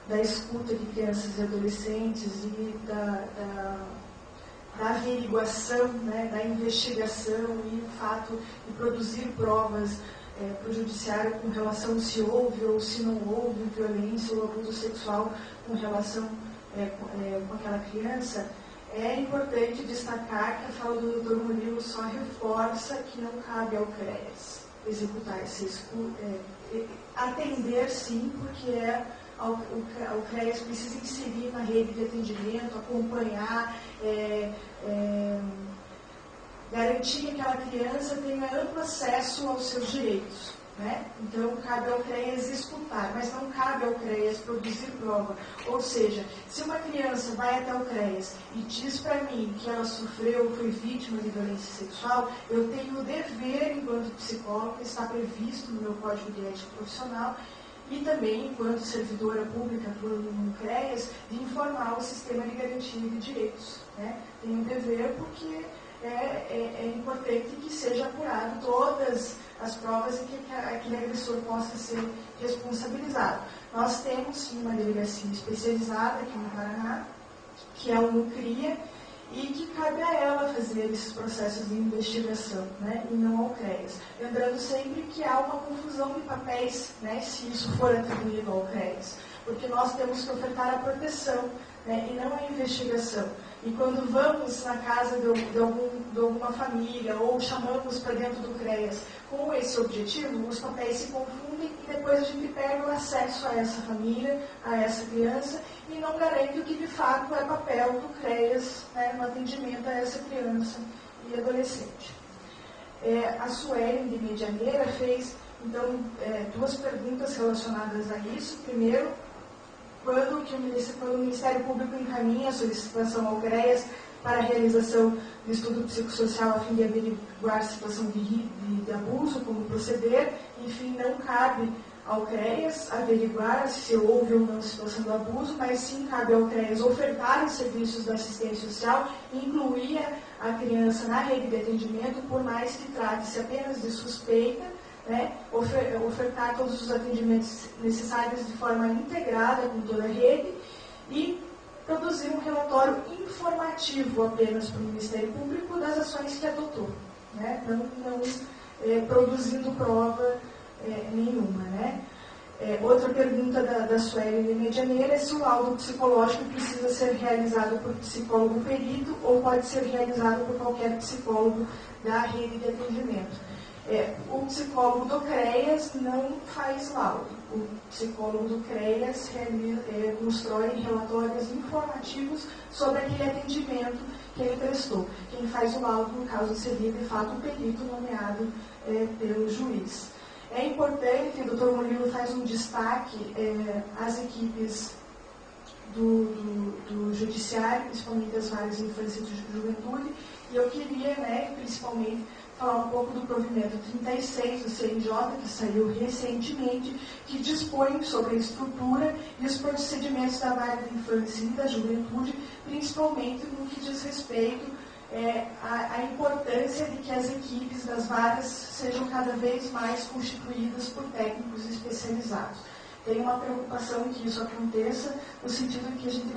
da escuta de crianças e adolescentes e da averiguação, né, da investigação e o fato de produzir provas para o judiciário com relação se houve ou se não houve violência ou abuso sexual com relação com aquela criança, é importante destacar que a fala do Dr. Murilo só reforça que não cabe ao CREAS executar atender sim, porque o CREAS precisa inserir na rede de atendimento, acompanhar, garantir que aquela criança tenha amplo acesso aos seus direitos. Né? Então, cabe ao CREAS escutar, mas não cabe ao CREAS produzir prova. Ou seja, se uma criança vai até o CREAS e diz para mim que ela sofreu ou foi vítima de violência sexual, eu tenho o dever, enquanto psicóloga, está previsto no meu Código de Ética Profissional, e também, enquanto servidora pública atuando no CREAS, de informar o sistema de garantia de direitos. Né? Tenho o dever porque é importante que seja apurado todas as provas e que aquele agressor possa ser responsabilizado. Nós temos, sim, uma delegacia especializada aqui no Paraná, que é o NUCRIA, e que cabe a ela fazer esses processos de investigação, né, e não ao CREAS. Lembrando sempre que há uma confusão de papéis, né, se isso for atribuído ao CREAS, porque nós temos que ofertar a proteção, né, e não a investigação. E quando vamos na casa de alguma família ou chamamos para dentro do CREAS com esse objetivo, os papéis se confundem e depois a gente pega o acesso a essa família, a essa criança, e não garante o que de fato é papel do CREAS, né, no atendimento a essa criança e adolescente. A Suelen de Medianeira fez, então, duas perguntas relacionadas a isso. Primeiro, quando o Ministério Público encaminha a solicitação ao CREAS para a realização do estudo psicossocial a fim de averiguar a situação de abuso, como proceder, enfim, não cabe ao CREAS averiguar se houve ou não situação do abuso, mas sim cabe ao CREAS ofertar os serviços da assistência social e incluir a criança na rede de atendimento, por mais que trate-se apenas de suspeita, né, ofertar todos os atendimentos necessários de forma integrada com toda a rede e produzir um relatório informativo apenas para o Ministério Público das ações que adotou, né, não produzindo prova nenhuma. Né. Outra pergunta da Sueli de Medianeira é se o laudo psicológico precisa ser realizado por psicólogo perito ou pode ser realizado por qualquer psicólogo da rede de atendimento. O psicólogo do CREAS não faz laudo. O psicólogo do CREAS constrói relatórios informativos sobre aquele atendimento que ele prestou. Quem faz o laudo, no caso, seria, de fato, o perito nomeado pelo juiz. É importante, o Dr. Murilo faz um destaque às equipes do Judiciário, principalmente as varas de infância e de juventude, e eu queria, principalmente, falar um pouco do provimento 36 do CNJ, que saiu recentemente, que dispõe sobre a estrutura e os procedimentos da vara da infância e da juventude, principalmente no que diz respeito à importância de que as equipes das varas sejam cada vez mais constituídas por técnicos especializados. Tem uma preocupação que isso aconteça, no sentido de que a gente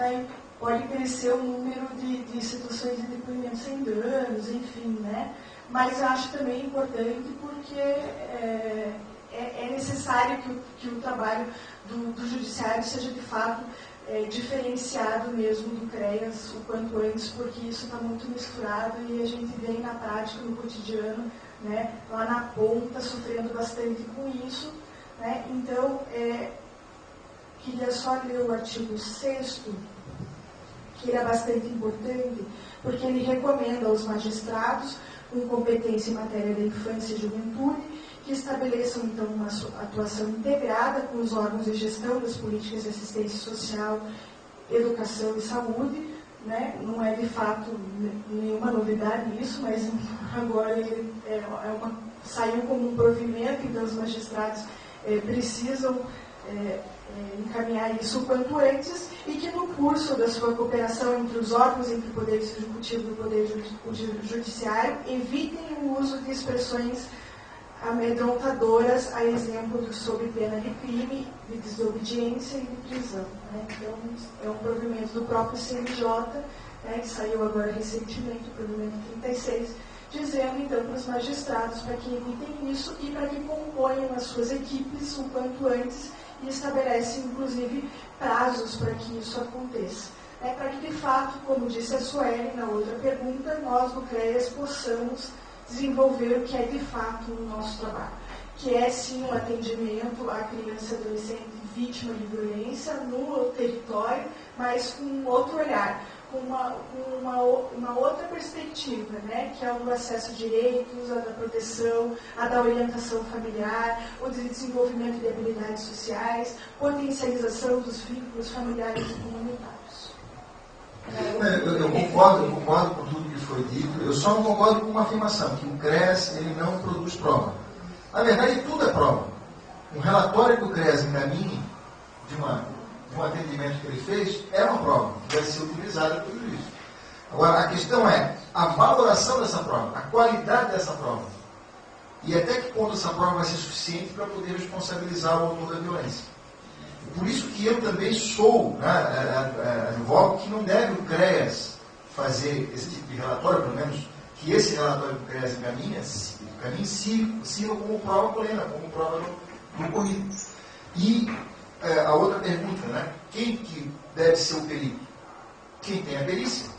pode crescer o número de situações de depoimento sem danos, enfim, né? Mas eu acho também importante porque é necessário que o trabalho do judiciário seja, de fato, diferenciado mesmo do CREAS o quanto antes, porque isso está muito misturado e a gente vem na prática, no cotidiano, né, lá na ponta, sofrendo bastante com isso. Né? Então, queria só ler o artigo 6º, que ele é bastante importante, porque ele recomenda aos magistrados com competência em matéria da infância e juventude que estabeleçam, então, uma atuação integrada com os órgãos de gestão das políticas de assistência social, educação e saúde. Né? Não é, de fato, nenhuma novidade isso, mas agora ele saiu como um provimento, então os magistrados precisam encaminhar isso o quanto antes, e que no curso da sua cooperação entre os órgãos, entre o Poder Executivo e o Poder Judiciário, evitem o uso de expressões amedrontadoras, a exemplo do sob pena de crime, de desobediência e de prisão. Né? Então, é um provimento do próprio CNJ, né, que saiu agora recentemente, o provimento 36, dizendo então para os magistrados para que evitem isso e para que componham as suas equipes o quanto antes e estabelecem, inclusive, prazos para que isso aconteça. Para que, de fato, como disse a Sueli na outra pergunta, nós do CREAS possamos desenvolver o que é, de fato, o nosso trabalho, que é, sim, um atendimento à criança e adolescente vítima de violência no território, mas com um outro olhar, com uma outra perspectiva, né, que é o do acesso a direitos, a da proteção, a da orientação familiar, o de desenvolvimento de habilidades sociais, potencialização dos vínculos familiares e comunitários. Eu concordo com tudo que foi dito, eu só não concordo com uma afirmação, que o CREAS ele não produz prova. Na verdade, tudo é prova. Um relatório que o CREAS encaminhe de um atendimento que ele fez é uma prova, que deve ser utilizada pelo juiz. Agora, a questão é a valoração dessa prova, a qualidade dessa prova. E até que ponto essa prova vai ser suficiente para poder responsabilizar o autor da violência. Por isso que eu também sou, advogo que não deve o CREAS fazer esse tipo de relatório, pelo menos que esse relatório que o CREAS encaminhe sirva como prova plena, como prova do ocorrido. E a outra pergunta, né? Quem que deve ser o perito? Quem tem a perícia.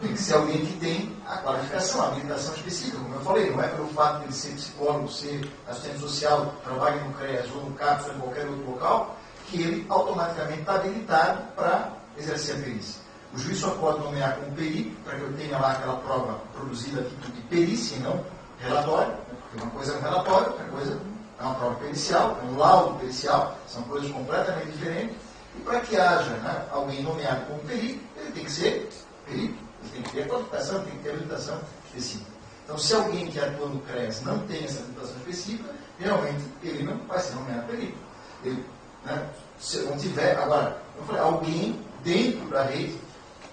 Tem que ser alguém que tem a qualificação, a habilitação específica, como eu falei, não é pelo fato de ele ser psicólogo, ser assistente social, trabalhe no CREAS ou no CAPS ou em qualquer outro local, que ele automaticamente está habilitado para exercer a perícia. O juiz só pode nomear como perito, para que eu tenha lá aquela prova produzida a título de perícia e não relatório, porque uma coisa é um relatório, outra coisa é uma prova pericial, é um laudo pericial, são coisas completamente diferentes, e para que haja, né, alguém nomeado como perito, ele tem que ser perito. Tem que ter a qualificação, tem que ter a habilitação específica. Então, se alguém que atua no CREAS não tem essa habilitação específica, realmente ele não vai ser nomeado perito. Ele, né, se não tiver, agora, eu falei, alguém dentro da rede,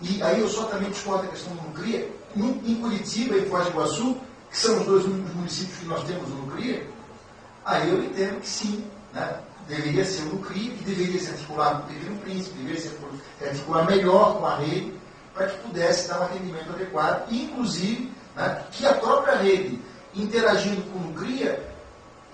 e aí eu só também discordo da questão do NUCRIA, em Curitiba e em Foz do Iguaçu, que são os dois únicos municípios que nós temos no NUCRIA, aí eu entendo que sim, né, deveria ser o NUCRIA, que deveria se articular com o Pequeno Príncipe, deveria se articular melhor com a rede, para que pudesse dar um atendimento adequado, inclusive, né, que a própria rede, interagindo com o NUCRIA,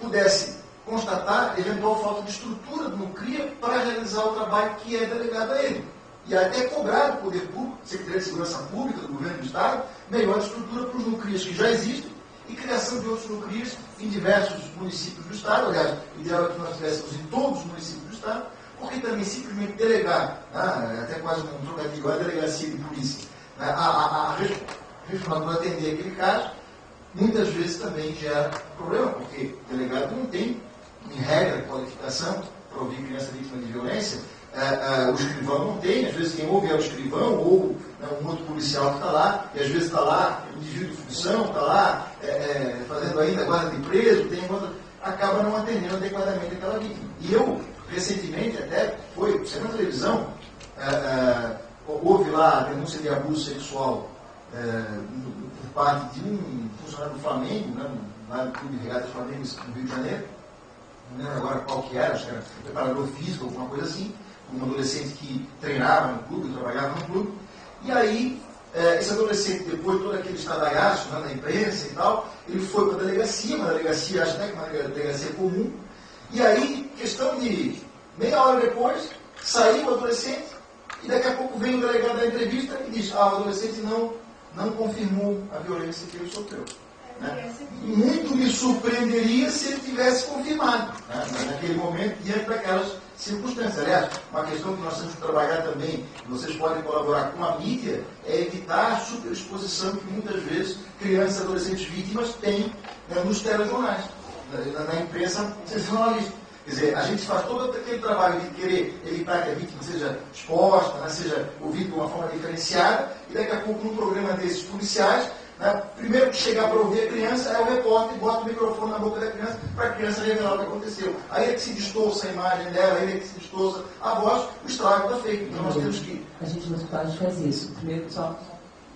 pudesse constatar eventual falta de estrutura do NUCRIA para realizar o trabalho que é delegado a ele. E até cobrar do Poder Público, Secretaria de Segurança Pública, do Governo do Estado, melhor estrutura para os NUCRIAs que já existem e criação de outros NUCRIAs em diversos municípios do Estado. Aliás, o ideal é que nós tivéssemos em todos os municípios do Estado, porque também simplesmente delegar, até quase um trocadilho, a delegacia de polícia, a responsável atender aquele caso, muitas vezes também gera problema, porque o delegado não tem, em regra, qualificação para ouvir criança vítima de violência, o escrivão não tem, às vezes quem ouve é o escrivão ou um outro policial que está lá, e às vezes está lá o desvio de função, está lá fazendo ainda guarda de preso, acaba não atendendo adequadamente aquela vítima. E eu, recentemente, até foi, saiu na televisão, houve lá a denúncia de abuso sexual por parte de um funcionário do Flamengo, né, lá no Clube de Regatas Flamengo, no Rio de Janeiro, não lembro agora qual que era, acho que era preparador físico, alguma coisa assim, um adolescente que treinava no clube, trabalhava no clube, e aí, esse adolescente, depois de todo aquele estardalhaço, né, na imprensa e tal, ele foi para a delegacia, uma delegacia, acho até que uma delegacia comum, e aí, questão de meia hora depois, saiu o adolescente e daqui a pouco vem o delegado da entrevista e diz: o adolescente não confirmou a violência que ele sofreu. Né? Muito me surpreenderia se ele tivesse confirmado, né, naquele momento, diante daquelas circunstâncias. Aliás, uma questão que nós temos que trabalhar também, vocês podem colaborar com a mídia, é evitar a superexposição que muitas vezes crianças e adolescentes vítimas têm, né, nos telejornais, na imprensa sensacionalista. Quer dizer, a gente faz todo aquele trabalho de querer evitar que a vítima seja exposta, né, seja ouvida de uma forma diferenciada, e daqui a pouco, num programa desses policiais, né, primeiro que chegar para ouvir a criança é o repórter e bota o microfone na boca da criança para a criança revelar o que aconteceu. Aí é que se distorça a imagem dela, aí é que se distorça a voz, o estrago está feito. Então nós temos que... A gente no hospital faz isso. Primeiro,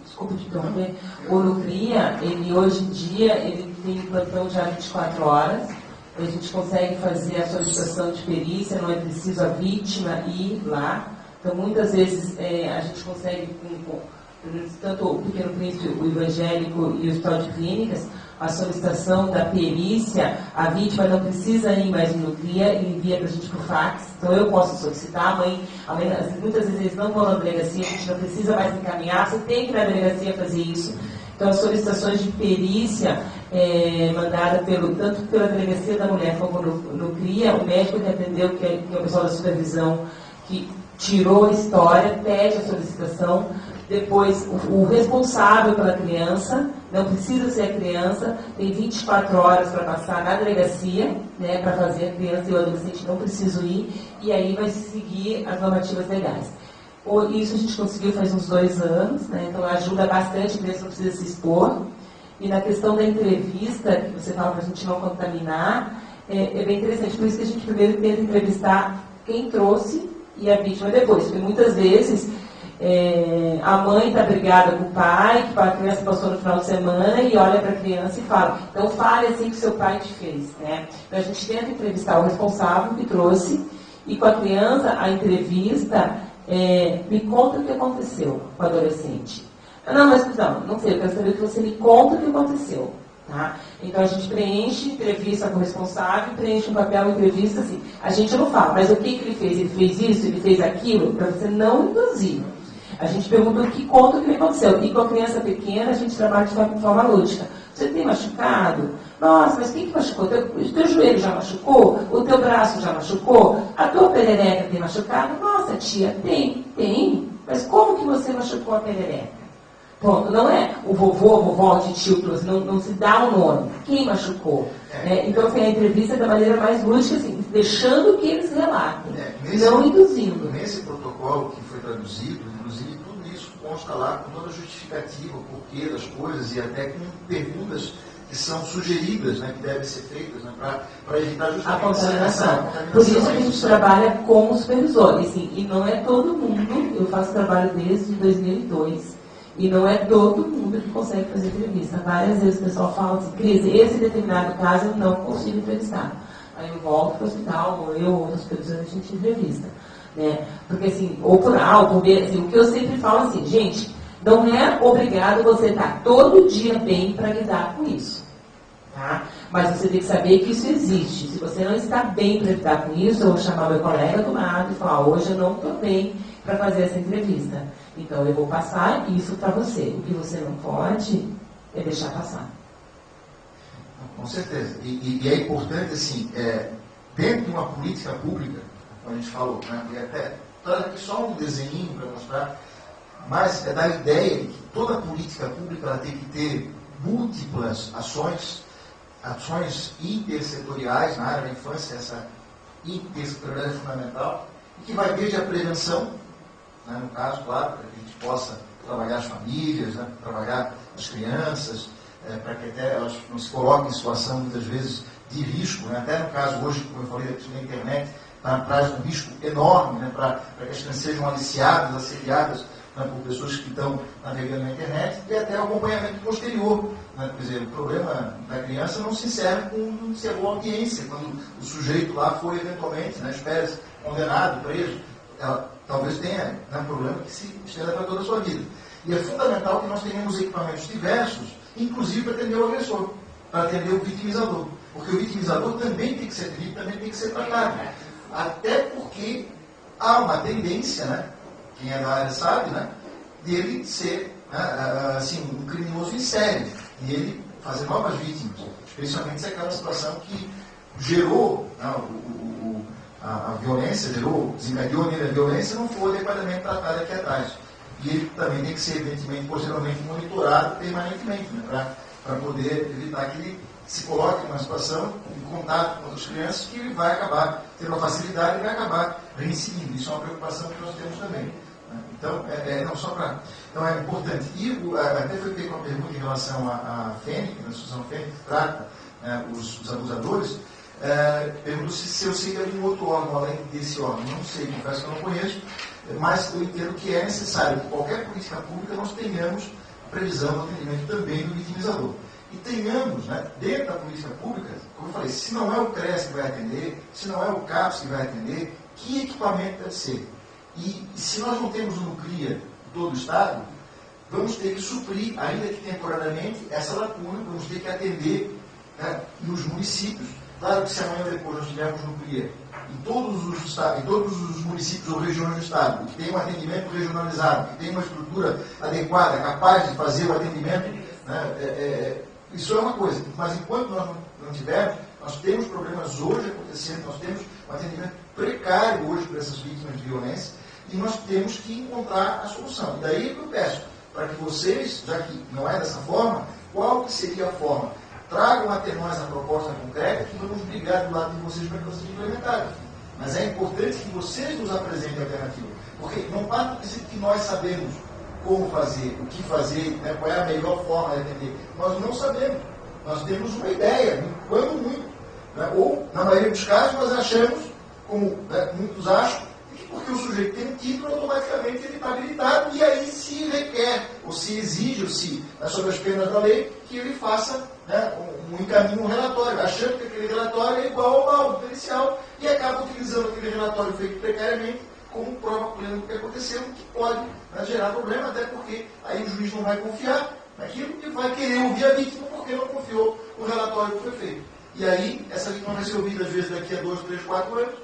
desculpa te interromper, o NUCRIA, ele hoje em dia, ele tem plantão já 24 horas, a gente consegue fazer a solicitação de perícia, não é preciso a vítima ir lá. Então, muitas vezes, a gente consegue, tanto o Pequeno Príncipe, o Evangélico e o Hospital de Clínicas, a solicitação da perícia, a vítima não precisa ir mais no CRIA e envia para a gente por fax. Então eu posso solicitar, a mãe muitas vezes eles não vão na delegacia, a gente não precisa mais encaminhar, você tem que ir na delegacia fazer isso. Então as solicitações de perícia mandada tanto pela delegacia da mulher como no CRIA, o médico que atendeu, que é o pessoal da supervisão, que tirou a história, pede a solicitação. Depois, o responsável pela criança, não precisa ser a criança, tem 24 horas para passar na delegacia, né, para fazer, a criança e o adolescente não precisam ir, e aí vai seguir as normativas legais. Isso a gente conseguiu faz uns 2 anos, né, então ajuda bastante, a criança não precisa se expor. E na questão da entrevista, que você fala para a gente não contaminar, é bem interessante, por isso que a gente primeiro tenta entrevistar quem trouxe e a vítima depois, porque muitas vezes a mãe está brigada com o pai, que a criança passou no final de semana e olha para a criança e fala, então fale assim que seu pai te fez, né? Então a gente tenta entrevistar o responsável que trouxe e com a criança a entrevista me conta o que aconteceu com o adolescente. Não, mas não sei, eu quero saber que você me conta o que aconteceu. Tá? Então a gente preenche entrevista com o responsável, preenche um papel entrevista assim. A gente não fala, mas o que ele fez? Ele fez isso, ele fez aquilo, para você não induzir. A gente pergunta o que conta o que aconteceu. E com a criança pequena, a gente trabalha de forma lúdica. Você tem machucado? Nossa, mas quem que machucou? O teu joelho já machucou? O teu braço já machucou? A tua perereca tem machucado? Nossa, tia, tem. Mas como que você machucou a perereca? Ponto. Não é o vovô, a vovó, o tio, não se dá um nome. Quem machucou? Então, assim, a entrevista é da maneira mais lúdica, assim, deixando que eles relatem, não induzindo. Nesse protocolo que foi traduzido, inclusive, tudo isso consta lá com toda a justificativa, o porquê das coisas e até com perguntas que são sugeridas, né, que devem ser feitas, né, para evitar justamente a contaminação. Por isso que a gente trabalha como supervisor. Assim, e não é todo mundo, eu faço trabalho desde 2002, e não é todo mundo que consegue fazer entrevista. Várias vezes o pessoal fala assim, Cris, esse determinado caso eu não consigo entrevistar. Aí eu volto para o hospital, ou eu ou outras pessoas a gente entrevista. Né? Porque assim, ou por A, ou por B, assim, o que eu sempre falo assim, gente, não é obrigado você estar todo dia bem para lidar com isso. Tá? Mas você tem que saber que isso existe. Se você não está bem para lidar com isso, eu vou chamar meu colega do lado e falar, hoje eu não estou bem para fazer essa entrevista. Então eu vou passar isso para você. O que você não pode é deixar passar. Com certeza. E é importante, assim, dentro de uma política pública, como a gente falou, né, e até aqui só um desenho para mostrar, mas é da ideia de que toda política pública ela tem que ter múltiplas ações intersetoriais na área da infância, essa intersetorialidade é fundamental, e que vai desde a prevenção, né, no caso, claro, para que a gente possa trabalhar as famílias, né, trabalhar as crianças, para que até elas não se coloquem em situação, muitas vezes, de risco, né, até no caso hoje, como eu falei, da questão da internet, traz um risco enorme, né, para que as crianças sejam aliciadas, assediadas, né, por pessoas que estão navegando na internet, e até o acompanhamento posterior. Né, quer dizer, o problema da criança não se encerra quando encerrou a audiência, quando o sujeito lá foi eventualmente, né, espera-se, condenado, preso, ela talvez tenha, né, um problema que se estenda para toda a sua vida. E é fundamental que nós tenhamos equipamentos diversos, inclusive para atender o agressor, para atender o vitimizador. Porque o vitimizador também tem que ser atendido, também tem que ser tratado. Até porque há uma tendência, né, quem é da área sabe, né, dele ser, né, assim, um criminoso em série, e ele fazer novas vítimas, especialmente se aquela situação que gerou, né, a violência, desencadeou a violência, não foi adequadamente tratada aqui atrás. E ele também tem que ser, evidentemente, posteriormente monitorado permanentemente, né, para poder evitar que ele se coloque numa situação de contato com outras crianças que ele vai acabar tendo uma facilidade e vai acabar reincidindo. Isso é uma preocupação que nós temos também. Né? Então, não só para... Então, é importante. E até foi feita uma pergunta em relação à FENIC, a Associação FENIC, que trata os abusadores. Perguntou se eu sei que havia um outro órgão além desse órgão. Não sei, confesso que eu não conheço, mas eu entendo que é necessário que qualquer política pública nós tenhamos previsão do atendimento também do vitimizador. E tenhamos, né, dentro da política pública, como eu falei, se não é o CRES que vai atender, se não é o CAPS que vai atender, que equipamento deve ser? E se nós não temos no CRIA todo o Estado, vamos ter que suprir, ainda que temporariamente, essa lacuna, vamos ter que atender, né, nos municípios. Claro que se amanhã ou depois nós tivermos no PRIA, em todos os municípios ou regiões do Estado, que tem um atendimento regionalizado, que tem uma estrutura adequada, capaz de fazer o atendimento, né, isso é uma coisa. Mas enquanto nós não tivermos, nós temos problemas hoje acontecendo, nós temos um atendimento precário hoje para essas vítimas de violência, e nós temos que encontrar a solução. E daí eu peço para que vocês, já que não é dessa forma, qual que seria a forma? Tragam até nós a proposta concreta, que vamos brigar do lado de vocês para que ela seja implementada. Mas é importante que vocês nos apresentem a alternativa. Porque não basta do princípio que nós sabemos como fazer, o que fazer, né, qual é a melhor forma de atender. Nós não sabemos. Nós temos uma ideia, quando muito. Né, ou, na maioria dos casos, nós achamos, como, né, muitos acham, que porque o sujeito tem um título, automaticamente ele está habilitado, e aí se requer, ou se exige, ou se, sobre as penas da lei, que ele faça, né, um relatório, achando que aquele relatório é igual ao laudo pericial, e acaba utilizando aquele relatório feito precariamente como prova plena do que aconteceu, que pode, né, gerar problema, até porque aí o juiz não vai confiar naquilo e vai querer ouvir a vítima porque não confiou no relatório que foi feito. E aí, essa vítima vai ser ouvida, às vezes, daqui a 2, 3, 4 anos,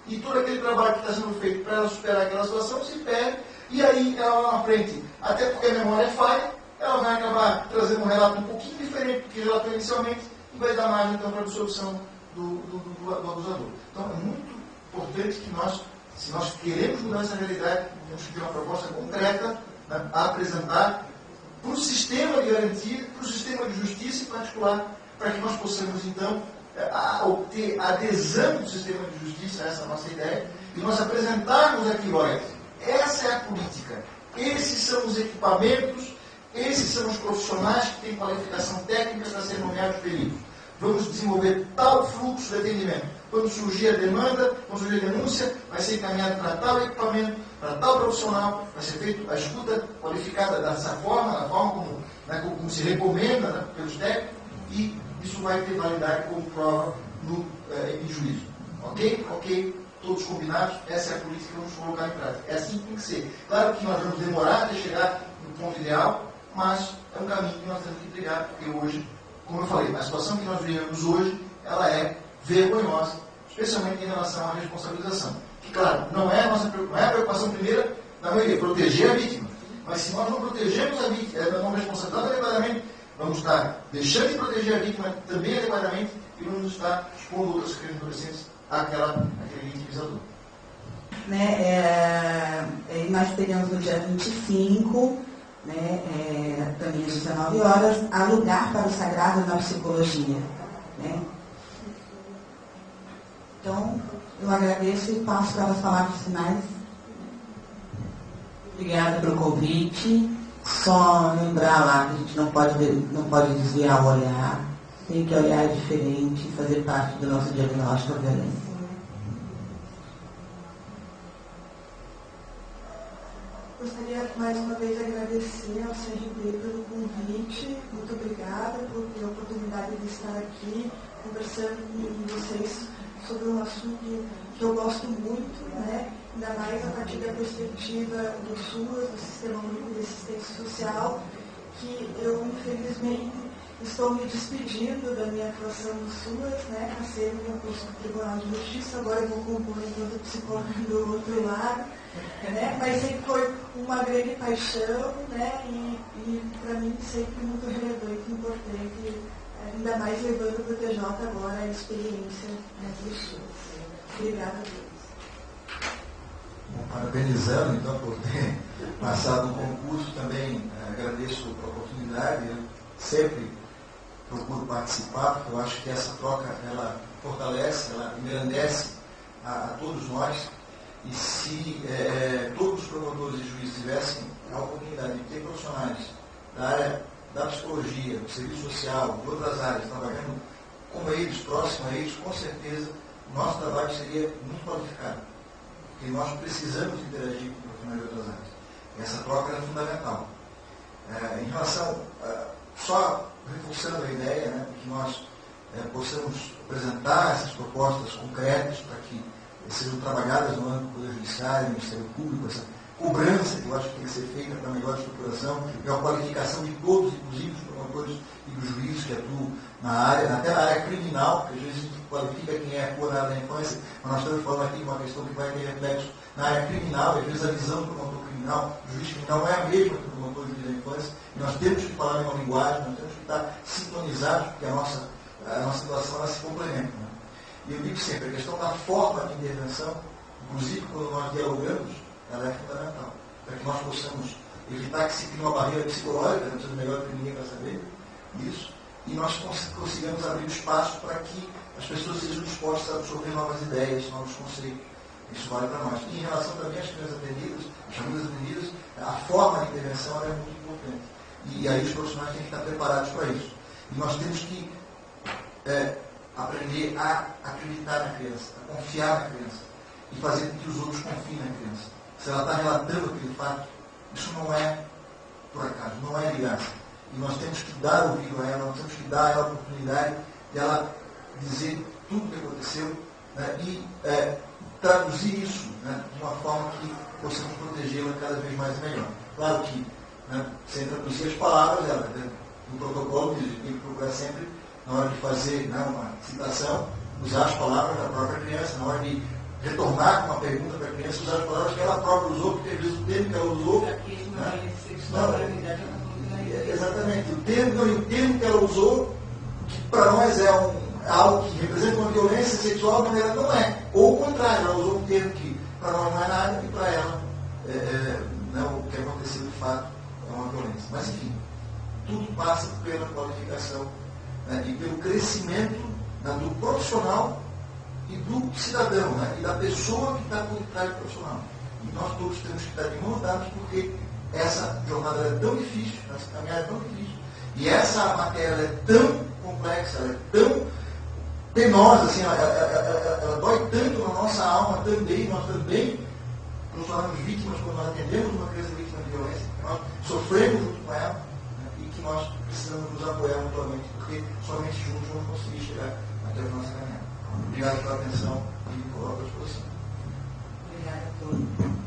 e todo aquele trabalho que está sendo feito para ela superar aquela situação se perde, e aí ela lá na frente, até porque a memória é falha, ela vai acabar trazendo um relato um pouquinho diferente do que relatou inicialmente, e vai dar margem, então, para a absorção do abusador. Então, é muito importante que nós, se nós queremos mudar essa realidade, temos que ter uma proposta concreta, né, a apresentar para o sistema de garantia, para o sistema de justiça em particular, para que nós possamos, então, obter adesão do sistema de justiça a essa nossa ideia, e nós apresentarmos aqui, olha, essa é a política, esses são os equipamentos, esses são os profissionais que têm qualificação técnica para serem nomeados peritos. Vamos desenvolver tal fluxo de atendimento. Quando surgir a demanda, quando surgir a denúncia, vai ser encaminhado para tal equipamento, para tal profissional, vai ser feita a escuta qualificada dessa forma, da forma como, né, como se recomenda, né, pelos técnicos, e isso vai ter validade como prova em juízo. Ok? Ok? Todos combinados? Essa é a política que vamos colocar em prática. É assim que tem que ser. Claro que nós vamos demorar até chegar no ponto ideal, mas é um caminho que nós temos que brigar, porque hoje, como eu falei, a situação que nós vivemos hoje, ela é vergonhosa, especialmente em relação à responsabilização. Que, claro, não é a preocupação primeira da maioria, proteger a vítima. Mas se nós não protegermos a vítima, não responsabilizamos adequadamente, vamos estar deixando de proteger a vítima também adequadamente e vamos estar expondo outras crianças e adolescentes àquele vitimizador. Nós teremos no dia 25, também às 19 horas, há lugar para o sagrado na psicologia. Né? Então, eu agradeço e passo para as palavras finais. Obrigada pelo convite. Só lembrar lá que a gente não pode desviar o olhar, tem que olhar diferente e fazer parte do nosso diagnóstico da violência. Gostaria mais uma vez de agradecer ao CRB pelo convite. Muito obrigada por ter a oportunidade de estar aqui conversando com vocês sobre um assunto que eu gosto muito, né? Ainda mais a partir da perspectiva do SUAS, do Sistema Único de Assistência Social, que eu, infelizmente, estou me despedindo da minha atuação no SUAS, né? Passei no concurso do Tribunal de Justiça, agora eu vou compor enquanto psicóloga do outro lado, né? Mas sempre foi uma grande paixão, né? E para mim sempre muito relevante e importante, ainda mais levando para o TJ agora a experiência, né, do SUAS. Obrigada a todos. Bom, parabenizando, então, por ter passado um concurso, também agradeço a oportunidade. Eu sempre procuro participar, porque eu acho que essa troca, ela fortalece, ela engrandece a todos nós. E se todos os promotores e juízes tivessem a oportunidade de ter profissionais da área da psicologia, do serviço social, de outras áreas, trabalhando como eles, próximo a eles, com certeza, o nosso trabalho seria muito qualificado. Porque nós precisamos interagir com profissionais de outras áreas. E essa troca é fundamental. Em relação, só reforçando a ideia, né, de que nós possamos apresentar essas propostas concretas para que sejam trabalhadas no âmbito do Poder Judiciário, do Ministério Público, cobrança que eu acho que tem que ser feita para a melhor estruturação, é a qualificação de todos, inclusive os promotores e dos juízes que atuam na área, até na área criminal, porque às vezes a gente qualifica quem é atua na área da infância, mas nós estamos falando aqui de uma questão que vai ter reflexo na área criminal, e às vezes a visão do promotor criminal, do juiz criminal não é a mesma que do promotor de juiz da infância, e nós temos que falar em uma linguagem, nós temos que estar sintonizados, porque a nossa situação ela se complementa. Né? E eu digo sempre, a questão da forma de intervenção, inclusive quando nós dialogamos, ela é fundamental, para que nós possamos evitar que se crie uma barreira psicológica, não precisa melhor que ninguém para saber isso, e nós consigamos abrir espaço para que as pessoas sejam dispostas a absorver novas ideias, novos conceitos. Isso vale para nós. E em relação também às crianças aprendidas, às famílias aprendidas, a forma de intervenção é muito importante. E aí os profissionais têm que estar preparados para isso. E nós temos que aprender a acreditar na criança, a confiar na criança e fazer com que os outros confiem na criança. Se ela está relatando aquele fato, isso não é por acaso, não é de graça. E nós temos que dar ouvido a ela, nós temos que dar a ela a oportunidade de ela dizer tudo o que aconteceu, né, e traduzir isso, né, de uma forma que possamos protegê-la cada vez mais e melhor. Claro que, né, sem traduzir as palavras dela, né, no protocolo diz que tem que procurar sempre, na hora de fazer, né, uma citação, usar as palavras da própria criança, na hora de retornar com uma pergunta para a criança, usar as palavras que ela própria usou, porque às vezes o termo que ela usou. Exatamente, o termo que ela usou, que para nós é algo que representa uma violência sexual, mas ela não é. Ou o contrário, ela usou um termo que para nós não é nada e para ela o que aconteceu de fato é uma violência. Mas enfim, tudo passa pela qualificação, né, e pelo crescimento, né, do profissional e do cidadão, né, e da pessoa que está por trás do profissional. E nós todos temos que estar de mãos dadas porque essa jornada é tão difícil, essa caminhada é tão difícil, e essa matéria é tão complexa, ela é tão penosa, assim, ela dói tanto na nossa alma também, nós também nos tornamos vítimas quando nós atendemos uma criança vítima de violência, que nós sofremos junto com ela, né, e que nós precisamos nos apoiar mutuamente, porque somente juntos vamos conseguir chegar até a nossa caminhada. Obrigado pela atenção e coloco à disposição. Obrigada a todos.